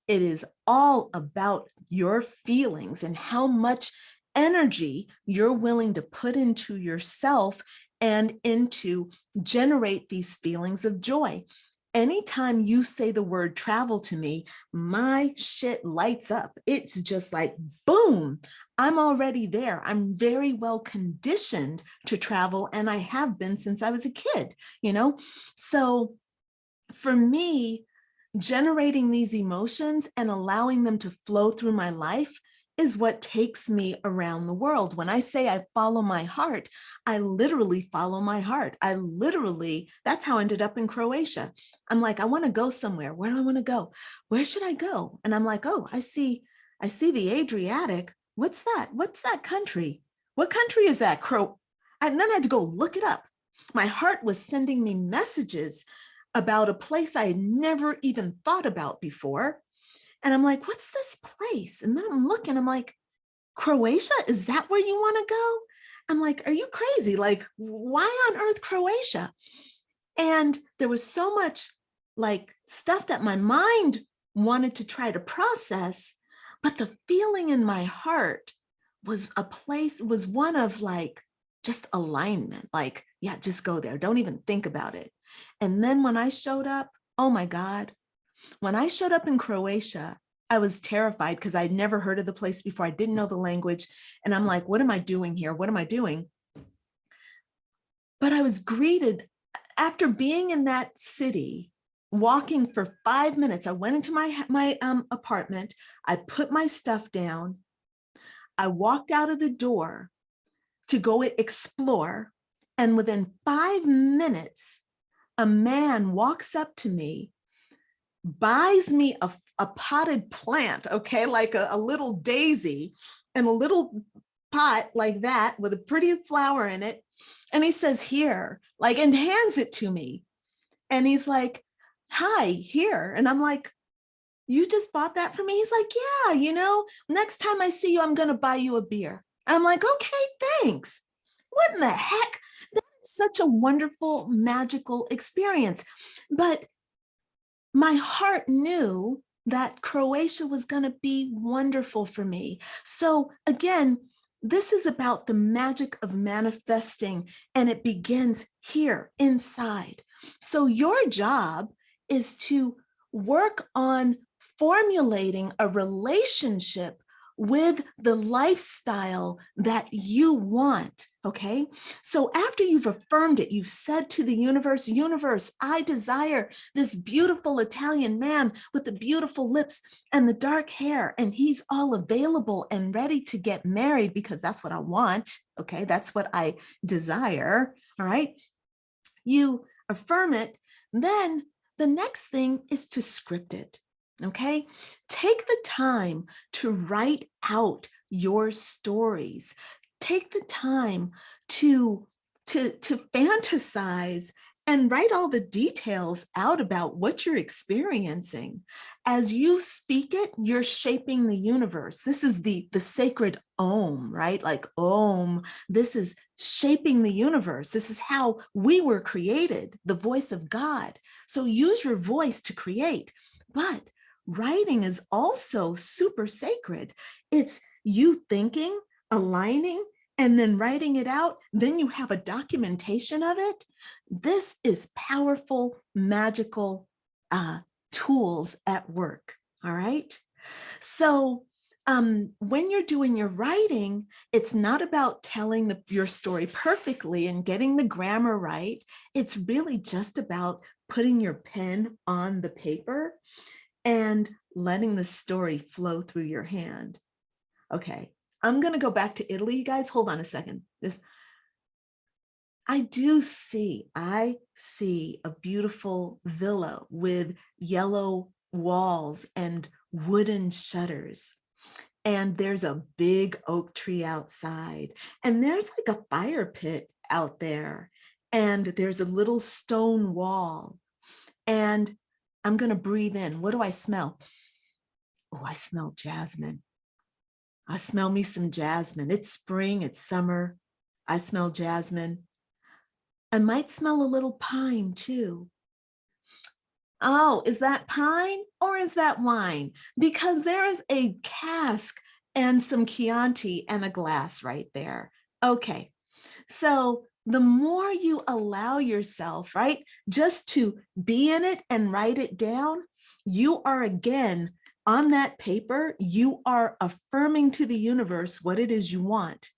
It is all about your feelings and how much energy you're willing to put into yourself and into generate these feelings of joy. Anytime you say the word travel to me, my shit lights up. It's just like, boom, I'm already there. I'm very well conditioned to travel, and I have been since I was a kid, So for me, generating these emotions and allowing them to flow through my life is what takes me around the world. When I say I follow my heart, I literally follow my heart. That's how I ended up in Croatia. I'm like, I want to go somewhere. Where do I want to go? Where should I go? And I'm like, oh, I see the Adriatic. What's that? What's that country? What country is that? And then I had to go look it up. My heart was sending me messages about a place I had never even thought about before. And I'm like, what's this place? And then I'm looking, I'm like, Croatia? Is that where you want to go? I'm like, are you crazy? Like, why on earth Croatia? And there was so much like stuff that my mind wanted to try to process, but the feeling in my heart was one of like just alignment. Like, yeah, just go there. Don't even think about it. And then when I showed up, oh my God, when I showed up in Croatia, I was terrified because I'd never heard of the place before. I didn't know the language. And I'm like, what am I doing here? What am I doing? But I was greeted after being in that city, walking for 5 minutes. I went into my apartment. I put my stuff down. I walked out of the door to go explore. And within 5 minutes, a man walks up to me, buys me a a potted plant, okay, like a little daisy in a little pot like that with a pretty flower in it. And he says, here, like, and hands it to me. And he's like, hi, here. And I'm like, you just bought that for me? He's like, yeah, you know, next time I see you, I'm going to buy you a beer. And I'm like, okay, thanks. What in the heck? That's such a wonderful, magical experience. But my heart knew that Croatia was going to be wonderful for me. So again, this is about the magic of manifesting, and it begins here inside. So your job is to work on formulating a relationship with the lifestyle that you want, okay? So after you've affirmed it, you've said to the universe, universe, I desire this beautiful Italian man with the beautiful lips and the dark hair, and he's all available and ready to get married because that's what I want, okay? That's what I desire, all right? You affirm it, then the next thing is to script it. Okay, take the time to write out your stories. Take the time to fantasize and write all the details out about what you're experiencing. As you speak it, you're shaping the universe. This is the sacred Om, right? Like Om, this is shaping the universe. This is how we were created, the voice of God. So use your voice to create. But writing is also super sacred. It's you thinking, aligning, and then writing it out. Then you have a documentation of it. This is powerful, magical tools at work. All right. So when you're doing your writing, it's not about telling your story perfectly and getting the grammar right. It's really just about putting your pen on the paper and letting the story flow through your hand. Okay, I'm going to go back to Italy, you guys. Hold on a second. I see a beautiful villa with yellow walls and wooden shutters. And there's a big oak tree outside. And there's like a fire pit out there. And there's a little stone wall. And I'm going to breathe in. What do I smell? Oh, I smell jasmine. I smell me some jasmine. It's spring, it's summer. I smell jasmine. I might smell a little pine too. Oh, is that pine or is that wine? Because there is a cask and some Chianti and a glass right there. Okay, so the more you allow yourself, right, just to be in it and write it down, you are again on that paper, you are affirming to the universe what it is you want.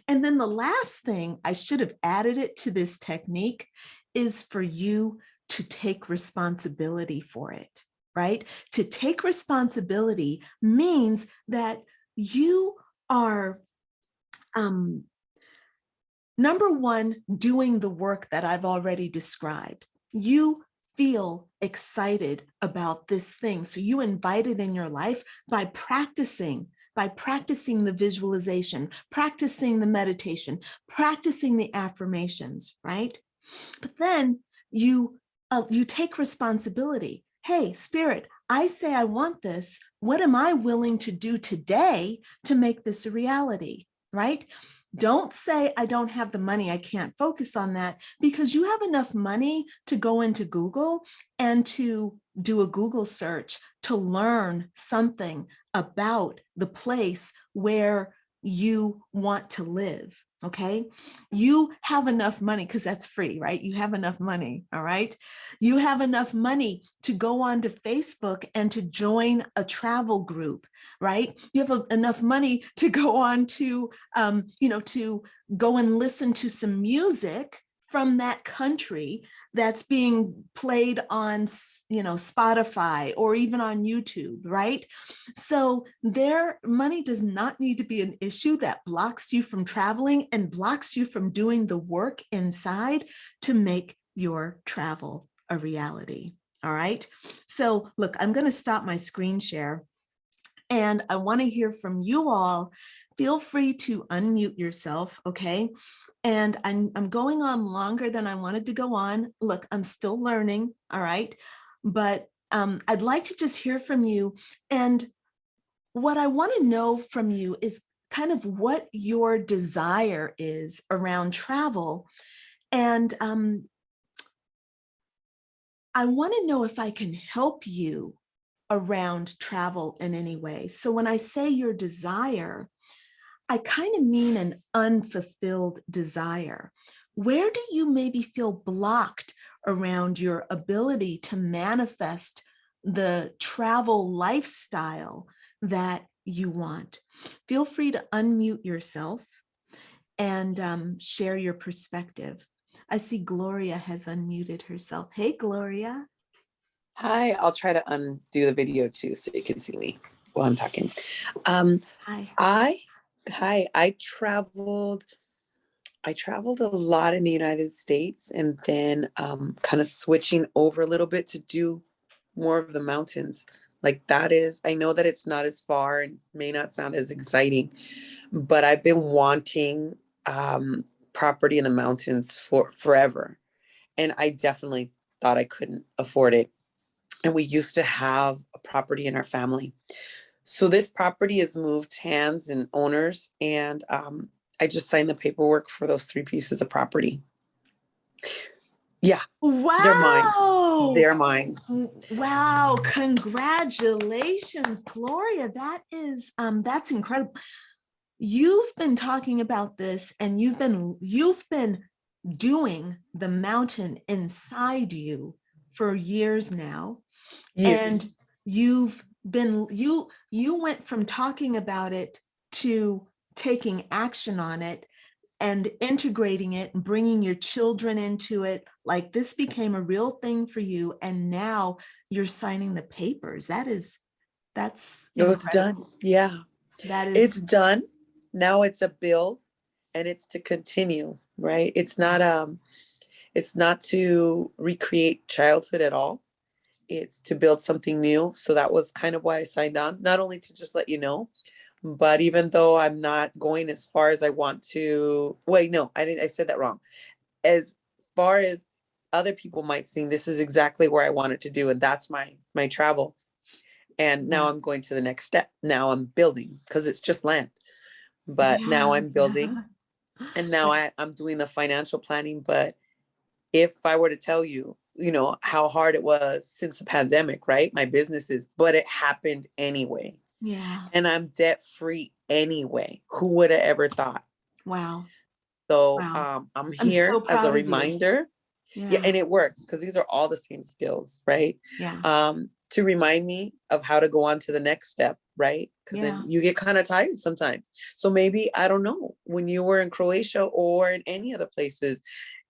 And then the last thing, I should have added it to this technique, is for you to take responsibility for it, right? To take responsibility means that you are, number one, doing the work that I've already described. You feel excited about this thing. So you invite it in your life by practicing the visualization, practicing the meditation, practicing the affirmations, right? But then you take responsibility. Hey, Spirit, I say I want this. What am I willing to do today to make this a reality, right? Don't say, I don't have the money, I can't focus on that, because you have enough money to go into Google and to do a Google search to learn something about the place where you want to live. Okay, you have enough money because that's free, right? You have enough money. All right. You have enough money to go on to Facebook and to join a travel group, right? You have enough money to go on to, to go and listen to some music from that country that's being played on, Spotify or even on YouTube, right? So their money does not need to be an issue that blocks you from traveling and blocks you from doing the work inside to make your travel a reality. All right. So look, I'm going to stop my screen share and I want to hear from you all. Feel free to unmute yourself. Okay. And I'm going on longer than I wanted to go on. Look, I'm still learning. All right. But I'd like to just hear from you. And what I want to know from you is kind of what your desire is around travel. And I want to know if I can help you around travel in any way. So when I say your desire, I kind of mean an unfulfilled desire. Where do you maybe feel blocked around your ability to manifest the travel lifestyle that you want? Feel free to unmute yourself and share your perspective. I see Gloria has unmuted herself. Hey, Gloria. Hi, I'll try to undo the video too so you can see me while I'm talking. Hi. I traveled a lot in the United States and then kind of switching over a little bit to do more of the mountains. Like I know that it's not as far and may not sound as exciting, but I've been wanting property in the mountains for forever. And I definitely thought I couldn't afford it. And we used to have a property in our family. So this property has moved hands and owners, and I just signed the paperwork for those 3 pieces of property. Yeah, they're mine. Wow. They're mine. Wow. Congratulations, Gloria. That's incredible. You've been talking about this and you've been doing the mountain inside you for years now. And Years. you went from talking about it to taking action on it and integrating it and bringing your children into it. Like this became a real thing for you. And now you're signing the papers. That's It's done. incredible. Yeah, That it's is, done. Now it's a build and it's to continue, right? It's not to recreate childhood at all. It's to build something new. So that was kind of why I signed on, not only to just let you know, but even though I'm not going as far as I want to, wait, no, I said that wrong. As far as other people might seem, this is exactly where I wanted to do. And that's my travel. And now I'm going to the next step. Now I'm building because it's just land. But now I'm building and now I'm doing the financial planning. But if I were to tell you, how hard it was since the pandemic, right? My businesses, but it happened anyway. Yeah. And I'm debt free anyway. Who would have ever thought? Wow. So Wow. I'm I'm so here as a proud of you. reminder. Yeah, and it works because these are all the same skills, right? Yeah. To remind me of how to go on to the next step, right? Because Yeah. then you get kind of tired sometimes. So maybe, I don't know, when you were in Croatia or in any other places,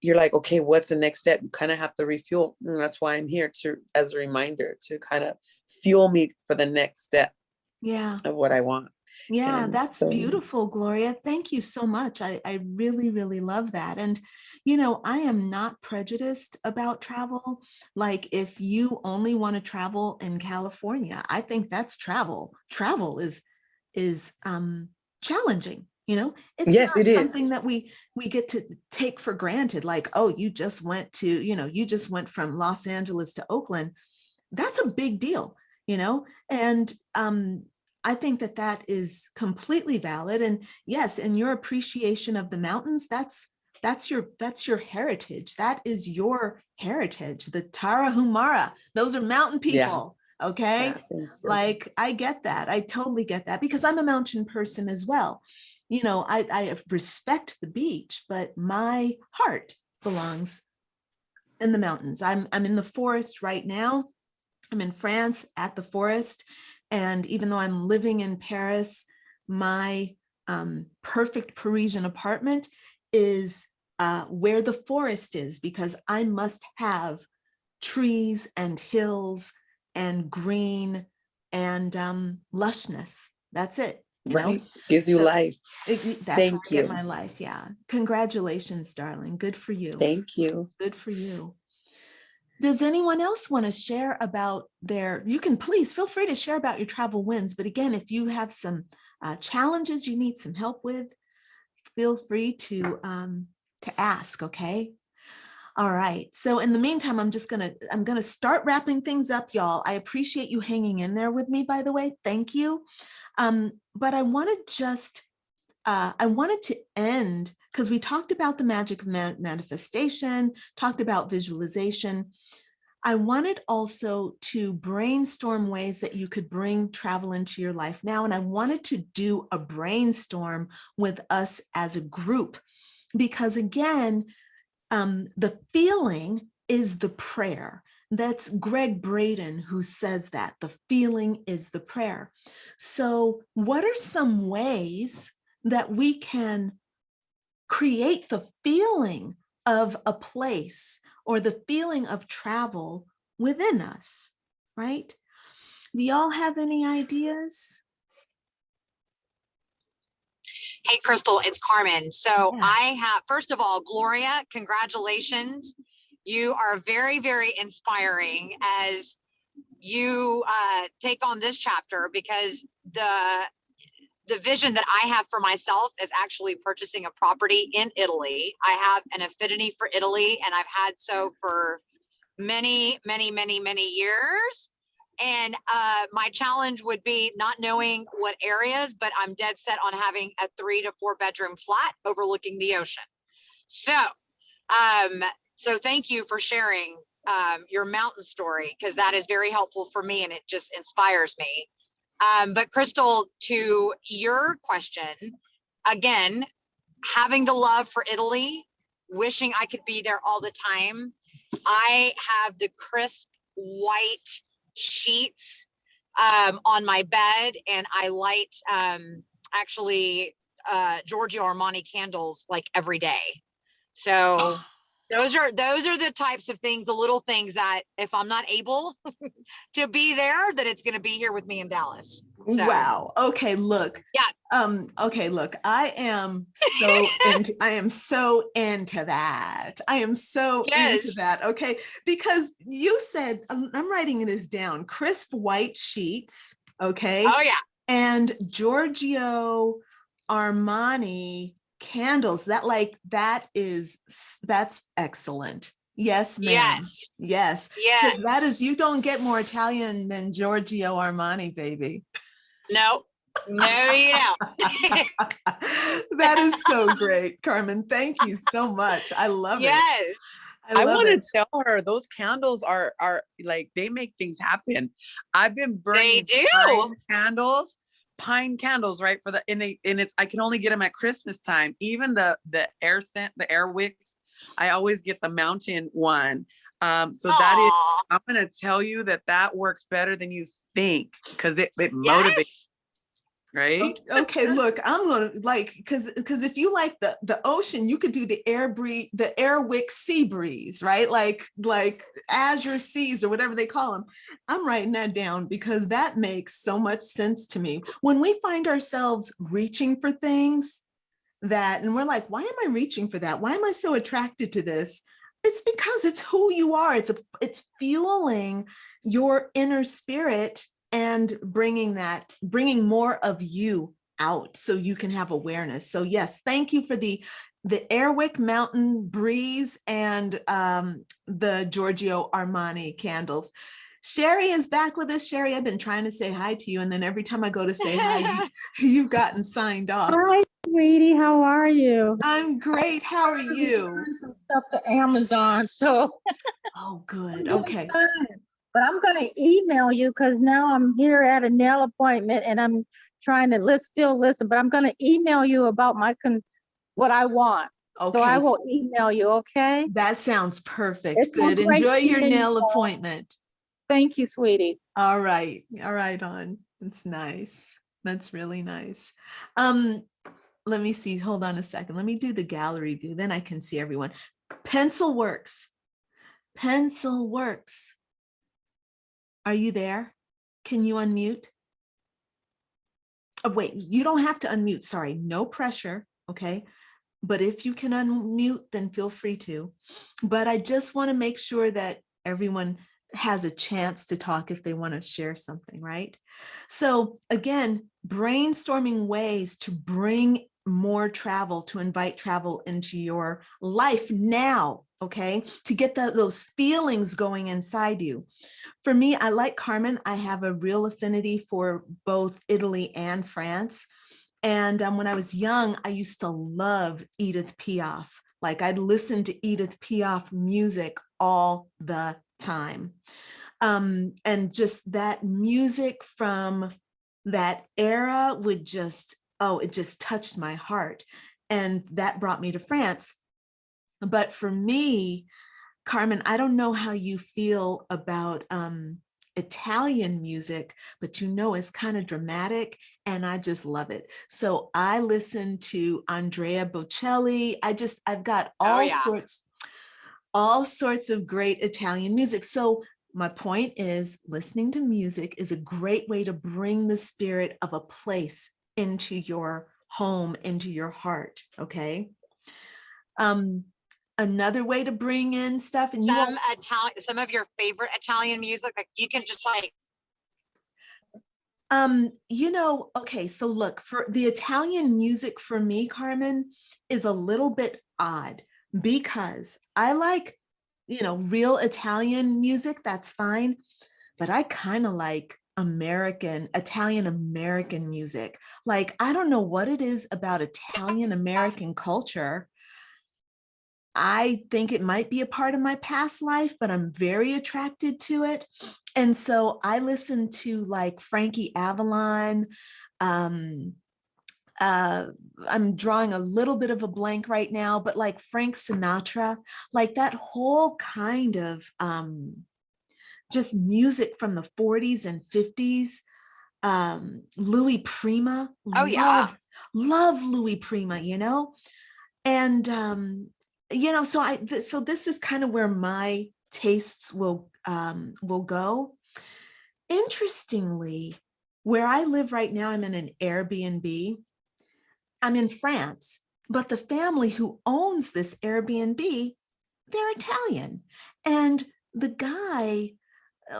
you're like, okay, what's the next step? You kind of have to refuel. And that's why I'm here as a reminder to kind of fuel me for the next step Yeah. of what I want. Yeah, And that's so, beautiful, Gloria. Thank you so much. I really, really love that. And, I am not prejudiced about travel. Like if you only want to travel in California, I think that's travel. Travel is challenging. It's yes, not it something is. that we get to take for granted. Like, oh, you just went from Los Angeles to Oakland. That's a big deal, and I think that is completely valid. And yes, in your appreciation of the mountains, that's your heritage. That is your heritage. The Tarahumara, those are mountain Yeah. people. Okay. Yeah, thank you. Like I get that. I totally get that because I'm a mountain person as well. I respect the beach, but my heart belongs in the mountains. I'm in the forest right now. I'm in France at the forest. And even though I'm living in Paris, my perfect Parisian apartment is where the forest is because I must have trees and hills and green and lushness. That's it. Right. Gives you So life. that's where Thank I get you. my life. Yeah. Congratulations, darling. Good for you. Thank you. Good for you. Does anyone else want to share about you can please feel free to share about your travel wins. But again, if you have some challenges you need some help with, feel free to ask, okay? All right. So in the meantime, I'm gonna start wrapping things up, y'all. I appreciate you hanging in there with me, by the way. Thank you. But I wanted to end because we talked about the magic of manifestation, talked about visualization. I wanted also to brainstorm ways that you could bring travel into your life now. And I wanted to do a brainstorm with us as a group, because again, the feeling is the prayer. That's Greg Braden who says that. The feeling is the prayer. So what are some ways that we can create the feeling of a place or the feeling of travel within us, right? Do y'all have any ideas? Hey, Crystal, it's Carmen. So Yeah. I have, first of all, Gloria, congratulations. You are very, very inspiring as you take on this chapter, because the vision that I have for myself is actually purchasing a property in Italy. I have an affinity for Italy, and I've had so for many, many, many, many years. And my challenge would be not knowing what areas, but I'm dead set on having a 3 to 4 bedroom flat overlooking the ocean. So, so thank you for sharing your mountain story, because that is very helpful for me and it just inspires me. But Crystal, to your question, again, having the love for Italy, wishing I could be there all the time. I have the crisp white sheets on my bed, and I light actually Giorgio Armani candles like every day. So those are the types of things, the little things that if I'm not able to be there, that it's going to be here with me in Dallas. So, wow. Okay, look. Yeah. Okay, look, I am so into that. I am so Yes. into that. Okay, because you said, I'm writing this down, crisp white sheets. Okay. Oh yeah. And Giorgio Armani candles. That's excellent. Yes, ma'am. Yes. Yes. Yes. Because that is, you don't get more Italian than Giorgio Armani, baby. No, you don't. That is so great, Carmen. Thank you so much. I love it. Yes. I love want to it. tell her those candles are like, they make things happen. I've been They burning do. pine candles, right? And it's, I can only get them at Christmas time. Even the air scent, the air wicks, I always get the mountain one. So that is, Aw. I'm going to tell you that works better than you think, because it motivates, Yes. right? Okay, look, I'm gonna because if you like the ocean, you could do the Airwick sea breeze, right? Like Azure Seas or whatever they call them. I'm writing that down because that makes so much sense to me. When we find ourselves reaching for things and we're like, why am I reaching for that? Why am I so attracted to this? It's because it's who you are. It's fueling your inner spirit and bringing more of you out so you can have awareness. So yes, thank you for the Airwick Mountain Breeze and the Giorgio Armani candles. Sherry is back with us. Sherry, I've been trying to say hi to you, and then every time I go to say hi, you've gotten signed off. Hi, sweetie. How are you? I'm great. How are you? Some stuff to Amazon, so Oh, good. I'm doing Okay. fine. But I'm going to email you because now I'm here at a nail appointment and I'm trying to still listen. But I'm going to email you about what I want. Okay. So I will email you. Okay. That sounds perfect. It's so Good. great Enjoy your seeing nail you all. appointment. Thank you, sweetie. All right. All right, on. That's nice. That's really nice. Let me see. Hold on a second. Let me do the gallery view. Then I can see everyone. Pencil Works. Pencil Works. Are you there? Can you unmute? Oh, wait, you don't have to unmute. Sorry, no pressure. Okay. But if you can unmute, then feel free to. But I just want to make sure that everyone has a chance to talk if they want to share something, right? So again, brainstorming ways to bring more travel, to invite travel into your life now, okay? To get those feelings going inside you. For me, I like Carmen. I have a real affinity for both Italy and France. And when I was young, I used to love Edith Piaf. Like I'd listen to Edith Piaf music all the time. And just that music from that era would just, oh, it just touched my heart. And that brought me to France. But for me, Carmen, I don't know how you feel about Italian music, but it's kind of dramatic and I just love it. So I listen to Andrea Bocelli. I've got all sorts of great Italian music. So my point is, listening to music is a great way to bring the spirit of a place into your home, into your heart. Okay. Another way to bring in stuff, and some of your favorite Italian music, like you can just like. Okay, so look, for the Italian music for me, Carmen, is a little bit odd because I like, real Italian music, that's fine, but I kind of like Italian American music. Like, I don't know what it is about Italian American culture. I think it might be a part of my past life, but I'm very attracted to it. And so I listen to like Frankie Avalon. I'm drawing a little bit of a blank right now, but like Frank Sinatra, like that whole kind of just music from the 40s and 50s. Louis Prima, Oh yeah. love Louis Prima, and so this is kind of where my tastes will go. Interestingly, where I live right now, I'm in an Airbnb. I'm in France, but the family who owns this Airbnb, they're Italian. And the guy,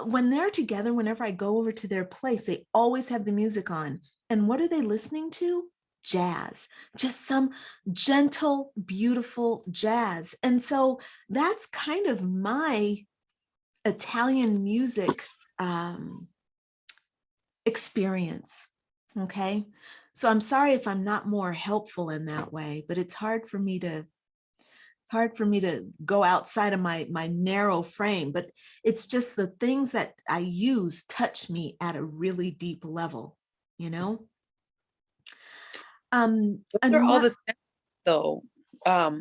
when they're together, whenever I go over to their place, they always have the music on. And what are they listening to? Jazz, just some gentle, beautiful jazz. And so that's kind of my Italian music experience. Okay. So I'm sorry if I'm not more helpful in that way, but it's hard for me to go outside of my narrow frame, but it's just the things that I use touch me at a really deep level, They're all the same though,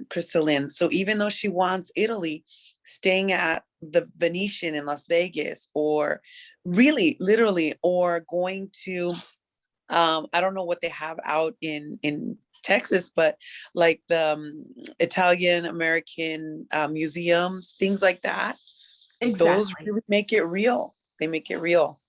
Crystalline. So even though she wants Italy, staying at the Venetian in Las Vegas, or really literally, or going to I don't know what they have out in Texas, but like the Italian American museums, things like that. Exactly. Those really make it real. They make it real.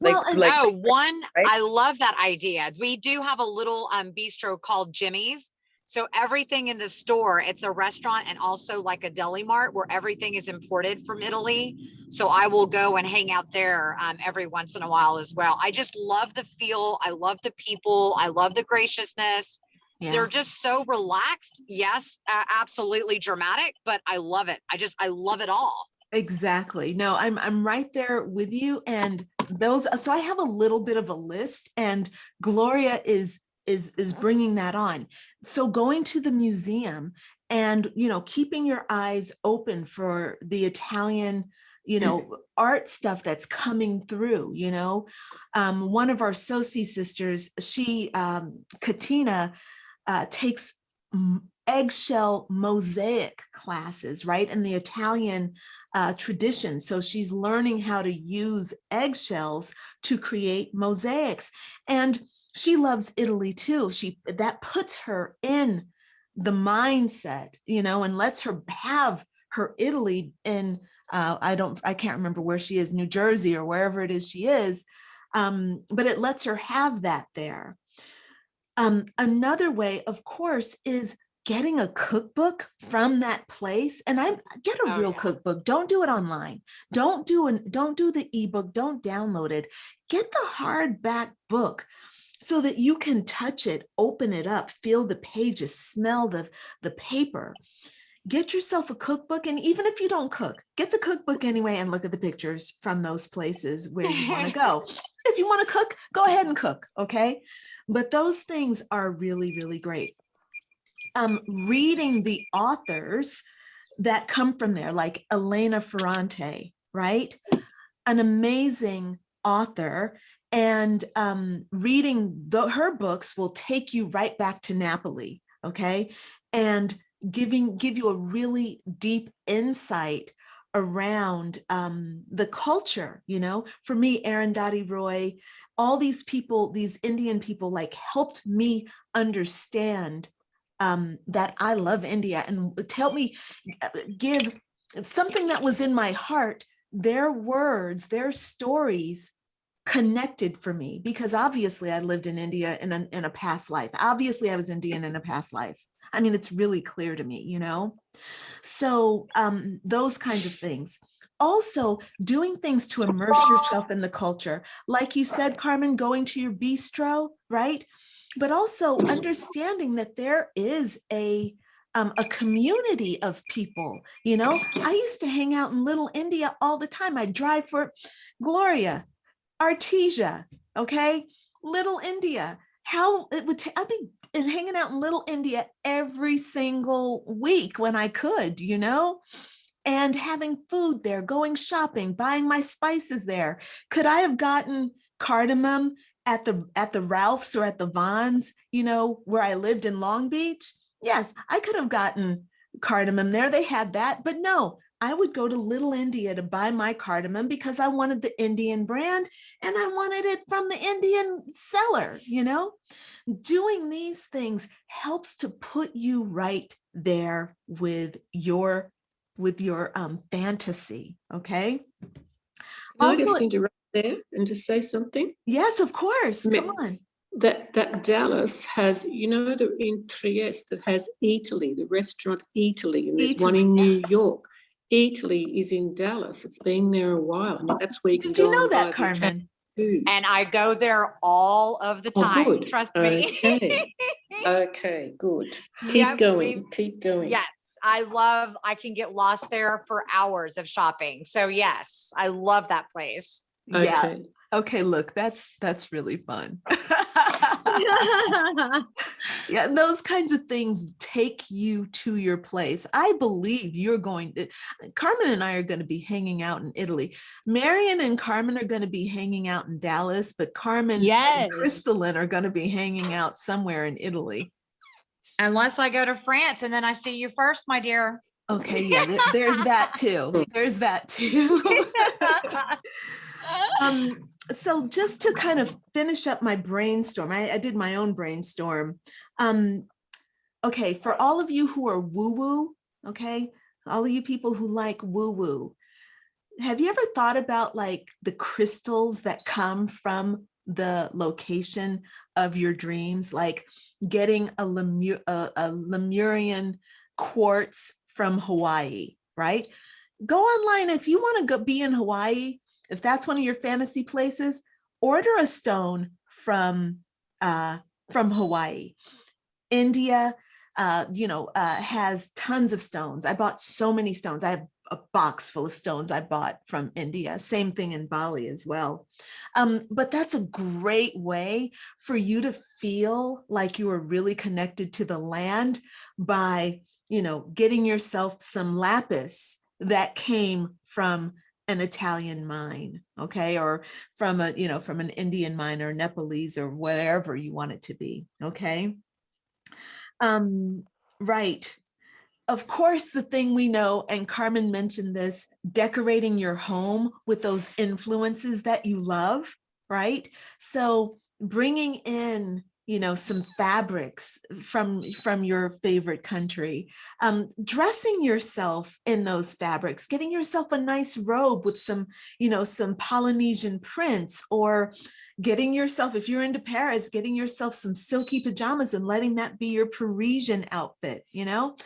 Well, right? I love that idea. We do have a little bistro called Jimmy's. So everything in the store, it's a restaurant and also like a deli mart where everything is imported from Italy. So I will go and hang out there every once in a while as well. I just love the feel. I love the people. I love the graciousness. Yeah. They're just so relaxed. Yes, absolutely dramatic, but I love it. I love it all. Exactly. No, I'm right there with you. And so I have a little bit of a list, and Gloria is bringing that on. So going to the museum and, keeping your eyes open for the Italian, art stuff that's coming through, one of our Soci sisters, she, Katina, takes eggshell mosaic classes, right? In the Italian tradition. So she's learning how to use eggshells to create mosaics. And she loves Italy too. That puts her in the mindset, and lets her have her Italy in, I can't remember where she is, New Jersey or wherever it is she is. But it lets her have that there. Another way, of course, is getting a cookbook from that place, and I get a Oh, real yeah. cookbook. Don't do it online. Don't do the ebook. Don't download it. Get the hardback book so that you can touch it, open it up, feel the pages, smell the paper. Get yourself a cookbook. And even if you don't cook, get the cookbook anyway and look at the pictures from those places where you want to go. If you want to cook, go ahead and cook. Okay. But those things are really, really great. Reading the authors that come from there, like Elena Ferrante, right? An amazing author. And reading her books will take you right back to Napoli. Okay. And give you a really deep insight around the culture. For me, Arundhati Roy, all these people, these Indian people, like helped me understand that I love India, and help me give something that was in my heart. Their words, their stories connected for me, because obviously I lived in India in a past life. Obviously I was Indian in a past life. I mean, it's really clear to me, So those kinds of things. Also, doing things to immerse yourself in the culture. Like you said, Carmen, going to your bistro, right? But also understanding that there is a community of people. I used to hang out in Little India all the time. I'd drive for Gloria, Artesia, okay? Little India. How it would I'd be hanging out in Little India every single week when I could, and having food there, going shopping, buying my spices there. Could I have gotten cardamom at the Ralph's or at the Vons, where I lived in Long Beach? Yes, I could have gotten cardamom there. They had that, but no, I would go to Little India to buy my cardamom because I wanted the Indian brand and I wanted it from the Indian seller. Doing these things helps to put you right there with your fantasy. Okay. Can I Also, just interrupt there and just say something? yes, of course. Come on. That Dallas has, in Trieste, that has Italy, the restaurant Italy, and there's one in New York. Italy is in Dallas. It's been there a while, and that's where you can Did you go know and that, buy the Carmen? food. And I go there all of the Oh, time. good. Trust me. Okay. Okay, good. Keep Yep, going. Keep going. Yes, I can get lost there for hours of shopping. So yes, I love that place. Yeah. Okay. Okay, look, that's really fun. Yeah, those kinds of things take you to your place. I believe you're going to, Carmen and I are going to be hanging out in Italy. Marion and Carmen are going to be hanging out in Dallas, but Carmen and Crystalline are going to be hanging out somewhere in Italy. Unless I go to France and then I see you first, my dear. Okay, yeah, there's that too. There's that too. So just to kind of finish up my brainstorm, I did my own brainstorm. Okay, for all of you who are woo-woo, okay, all of you people who like woo-woo, have you ever thought about like the crystals that come from the location of your dreams, like getting a Lemurian quartz from Hawaii, right? Go online if you want to go be in Hawaii. If that's one of your fantasy places, order a stone from Hawaii. India, has tons of stones. I bought so many stones. I have a box full of stones I bought from India. Same thing in Bali as well. But that's a great way for you to feel like you are really connected to the land by, getting yourself some lapis that came from an Italian mine, okay, or from an Indian mine or Nepalese or wherever you want it to be, okay. Right. Of course, the thing we know, and Carmen mentioned this, decorating your home with those influences that you love, right? So bringing in, some fabrics from your favorite country, dressing yourself in those fabrics, getting yourself a nice robe with some Polynesian prints, or getting yourself, if you're into Paris, getting yourself some silky pajamas and letting that be your Parisian outfit, you know,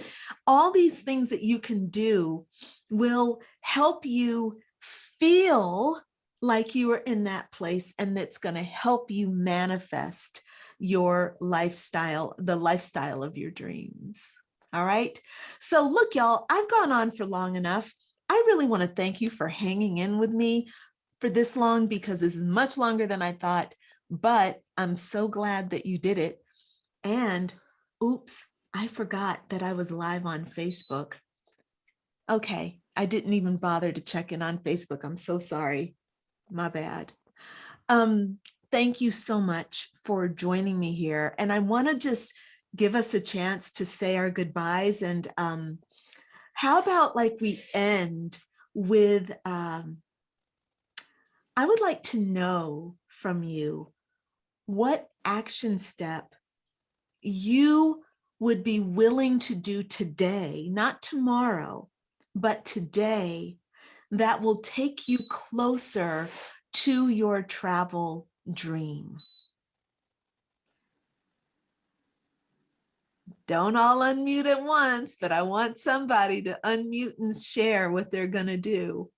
all these things that you can do will help you feel like you are in that place, and that's going to help you manifest your lifestyle, the lifestyle of your dreams. All right. So look, y'all, I've gone on for long enough. I really want to thank you for hanging in with me for this long, because this is much longer than I thought, but I'm so glad that you did it. And oops, I forgot that I was live on Facebook. Okay, I didn't even bother to check in on Facebook. I'm so sorry. My bad. Thank you so much for joining me here. And I want to just give us a chance to say our goodbyes. And how about like we end with, I would like to know from you what action step you would be willing to do today, not tomorrow, but today, that will take you closer to your travel dream. Don't all unmute at once, but I want somebody to unmute and share what they're going to do.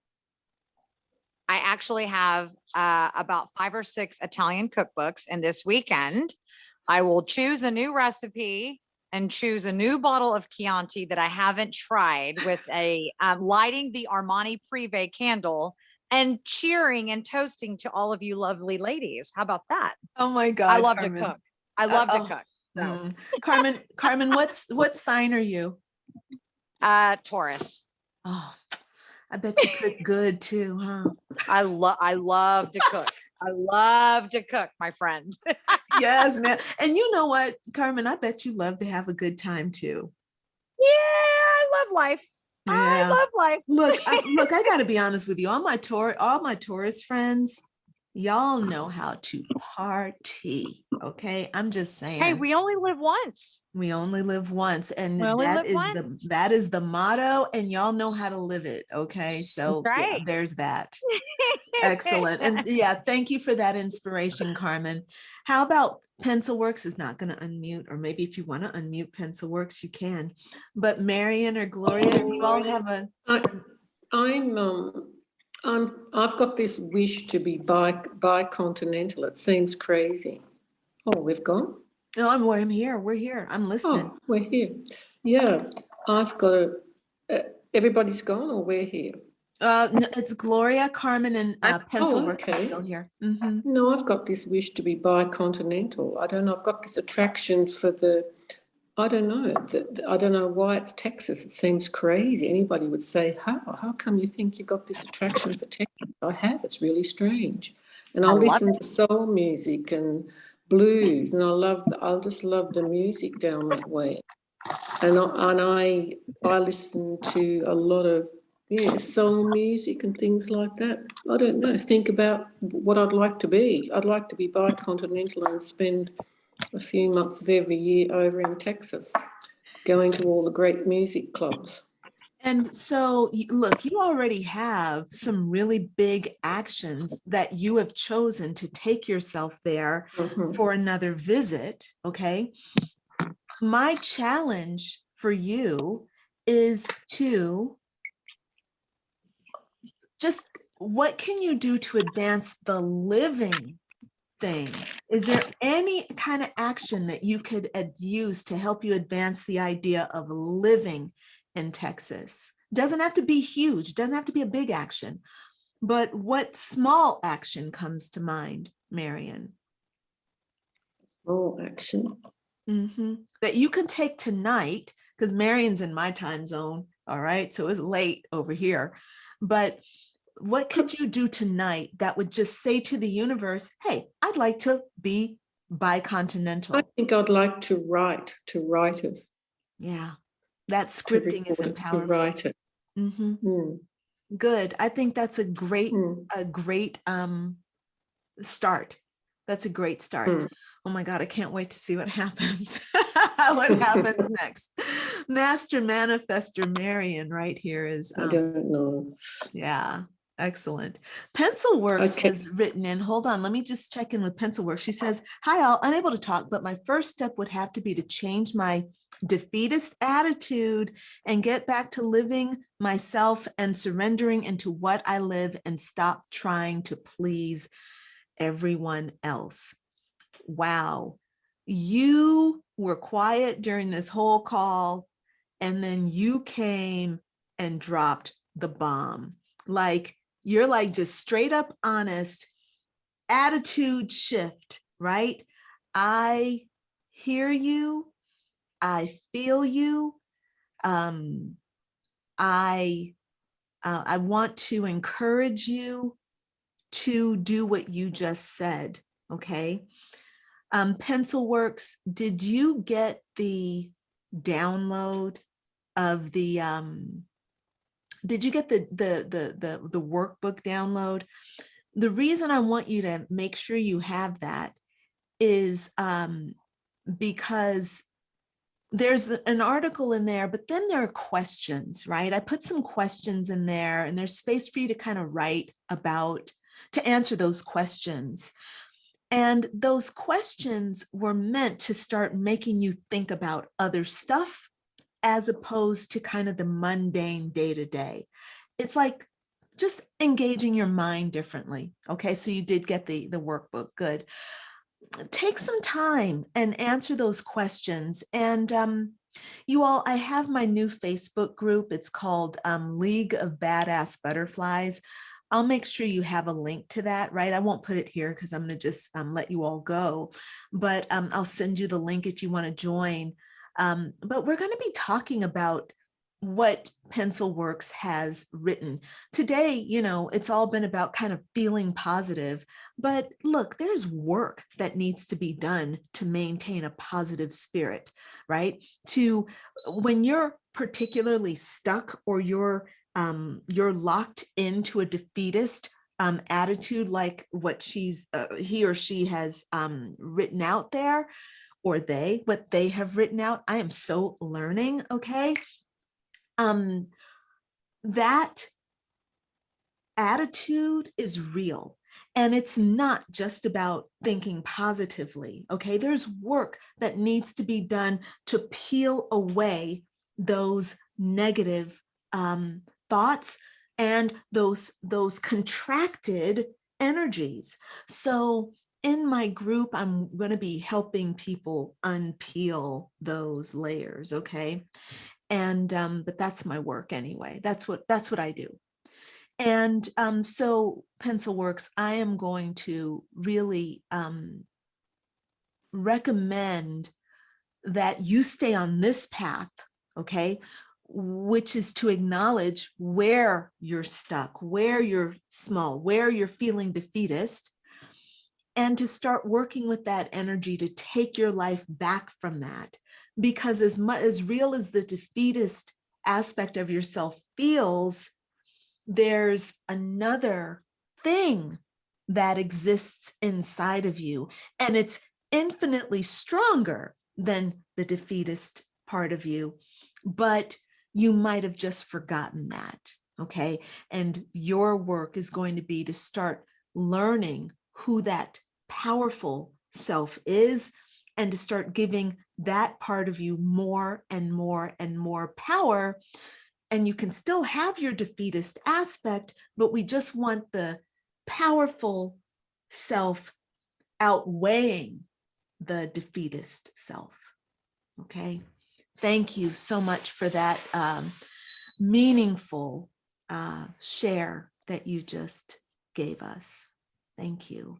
I actually have about 5 or 6 Italian cookbooks, and this weekend I will choose a new recipe and choose a new bottle of Chianti that I haven't tried, with a lighting the Armani Privé candle and cheering and toasting to all of you lovely ladies. How about that? Oh my God. I love Carmen. to cook. I love to cook. So. Carmen, what sign are you? Taurus. Oh, I bet you cook good too, huh? I love to cook. I love to cook, my friend. Yes, man. And you know what, Carmen, I bet you love to have a good time too. Yeah, I love life. Yeah. I love life. Look, I got to be honest with you. All my Taurus friends, y'all know how to party. Okay, I'm just saying. Hey, we only live once. We only live once, and We only that live is once. that is the motto, and y'all know how to live it. Okay, so That's yeah, right. there's that. Excellent. And yeah, thank you for that inspiration, Carmen. How about Pencilworks is not going to unmute, or maybe if you want to unmute Pencilworks, you can. But Marion or Gloria, do you all have a? I've got this wish to be bicontinental. It seems crazy. Oh, we've gone? No, I'm here. We're here. I'm listening. Oh, we're here. Yeah, I've got everybody's gone, or we're here? It's Gloria, Carmen, and Pencilworks is still here. Mm-hmm. No, I've got this wish to be bicontinental. I don't know. I've got this attraction for I don't know. I don't know why it's Texas. It seems crazy. Anybody would say, how come you think you've got this attraction for Texas? I have. It's really strange. And I'll listen to soul music and blues, and I'll just love the music down that way. And I listen to a lot of soul music and things like that. I don't know. Think about what I'd like to be. I'd like to be bicontinental and spend a few months of every year over in Texas, going to all the great music clubs. And so, look, you already have some really big actions that you have chosen to take yourself there for another visit, okay? My challenge for you is to just, what can you do to advance the living thing? Is there any kind of action that you could use to help you advance the idea of living in Texas? Doesn't have to be huge, doesn't have to be a big action, but what small action comes to mind, Marion? Small action. That you can take tonight, because Marion's in my time zone, all right? So it's late over here, but what could you do tonight that would just say to the universe, hey, I'd like to be bicontinental? I think I'd like to write it. Yeah, that scripting is powerful. To write it. Good. I think that's a great start. That's a great start. Oh my God, I can't wait to see what happens. What happens next? Master Manifester Marion right here is. I don't know. Yeah. Excellent. Pencilworks Okay. has written in, hold on, let me just check in with Pencilworks. She says, hi, all, unable to talk, but my first step would have to be to change my defeatist attitude and get back to living myself and surrendering into what I live and stop trying to please everyone else. Wow. You were quiet during this whole call, and then you came and dropped the bomb. Like, you're like just straight up honest attitude shift, right? I hear you. I feel you. I want to encourage you to do what you just said. Okay. Pencilworks, did you get the download of the did you get the workbook download? The reason I want you to make sure you have that is because there's an article in there, but then there are questions, right? I put some questions in there, and there's space for you to kind of write about, to answer those questions. And those questions were meant to start making you think about other stuff as opposed to kind of the mundane day-to-day. It's like just engaging your mind differently. Okay, so you did get the workbook, good. Take some time and answer those questions. And you all, I have my new Facebook group. It's called League of Badass Butterflies. I'll make sure you have a link to that, right? I won't put it here because I'm going to just let you all go, but I'll send you the link if you want to join. But we're going to be talking about what Pencilworks has written. Today, you know, it's all been about kind of feeling positive, but look, there's work that needs to be done to maintain a positive spirit, right? To when you're particularly stuck or you're locked into a defeatist attitude, like what he or she has written out there, or what they have written out. I am so learning, okay? That attitude is real. And it's not just about thinking positively, okay? There's work that needs to be done to peel away those negative thoughts and those contracted energies. So in my group, I'm going to be helping people unpeel those layers, okay? And but that's my work anyway. That's what I do. And so Pencilworks, I am going to really recommend that you stay on this path, okay, which is to acknowledge where you're stuck, where you're small, where you're feeling defeatist, and to start working with that energy to take your life back from that. Because as real as the defeatist aspect of yourself feels, there's another thing that exists inside of you, and it's infinitely stronger than the defeatist part of you, but you might have just forgotten that, okay? And your work is going to be to start learning who that powerful self is, and to start giving that part of you more and more and more power. And you can still have your defeatist aspect, but we just want the powerful self outweighing the defeatist self. Okay. Thank you so much for that meaningful share that you just gave us. Thank you.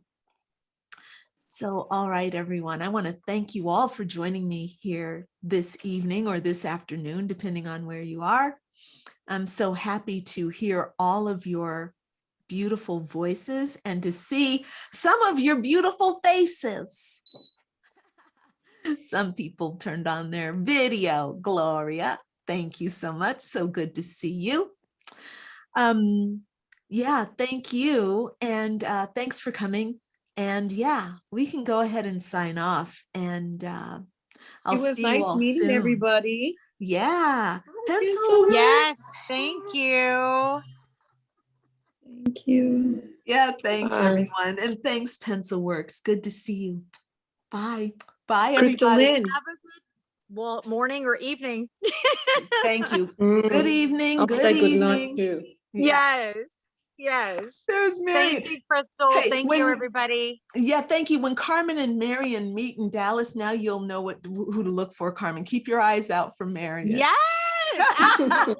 So, all right, everyone, I want to thank you all for joining me here this evening or this afternoon, depending on where you are. I'm so happy to hear all of your beautiful voices and to see some of your beautiful faces. Some people turned on their video. Gloria, thank you so much. So good to see you. Yeah, thank you. And thanks for coming. And yeah, we can go ahead and sign off. And I'll see you all meeting soon. everybody. Yeah. Pencilworks. Yes, thank you. Thank Thank you. Yeah, thanks Bye. everyone. And thanks Pencilworks. Good to see you. Bye. Bye Crystal everybody. Lynn. Have a good morning or evening. Thank you. Mm. Good evening. I'll Good say good night evening. too. Yeah. Yes. Yes. There's Marion. Thank you, Crystal. Hey, Thank when- you, everybody. Yeah, thank you. When Carmen and Marion meet in Dallas, now you'll know who to look for, Carmen. Keep your eyes out for Marion. Yes, absolutely.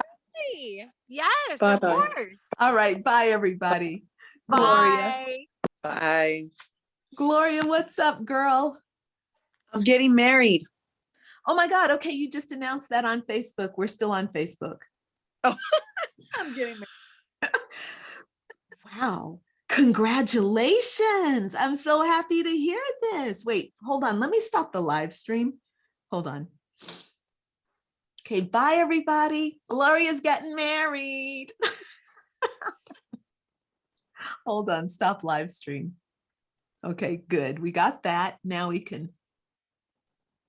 Yes, of Bye-bye. course. All right. Bye, everybody. Gloria. Bye. Bye. Gloria, what's up, girl? I'm getting married. Oh my God. Okay. You just announced that on Facebook. We're still on Facebook. I'm getting married. Wow. Congratulations. I'm so happy to hear this. Wait, hold on. Let me stop the live stream. Hold on. Okay. Bye, everybody. Gloria's getting married. Hold on. Stop live stream. Okay, good. We got that. Now we can.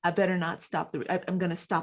I better not stop I'm going to stop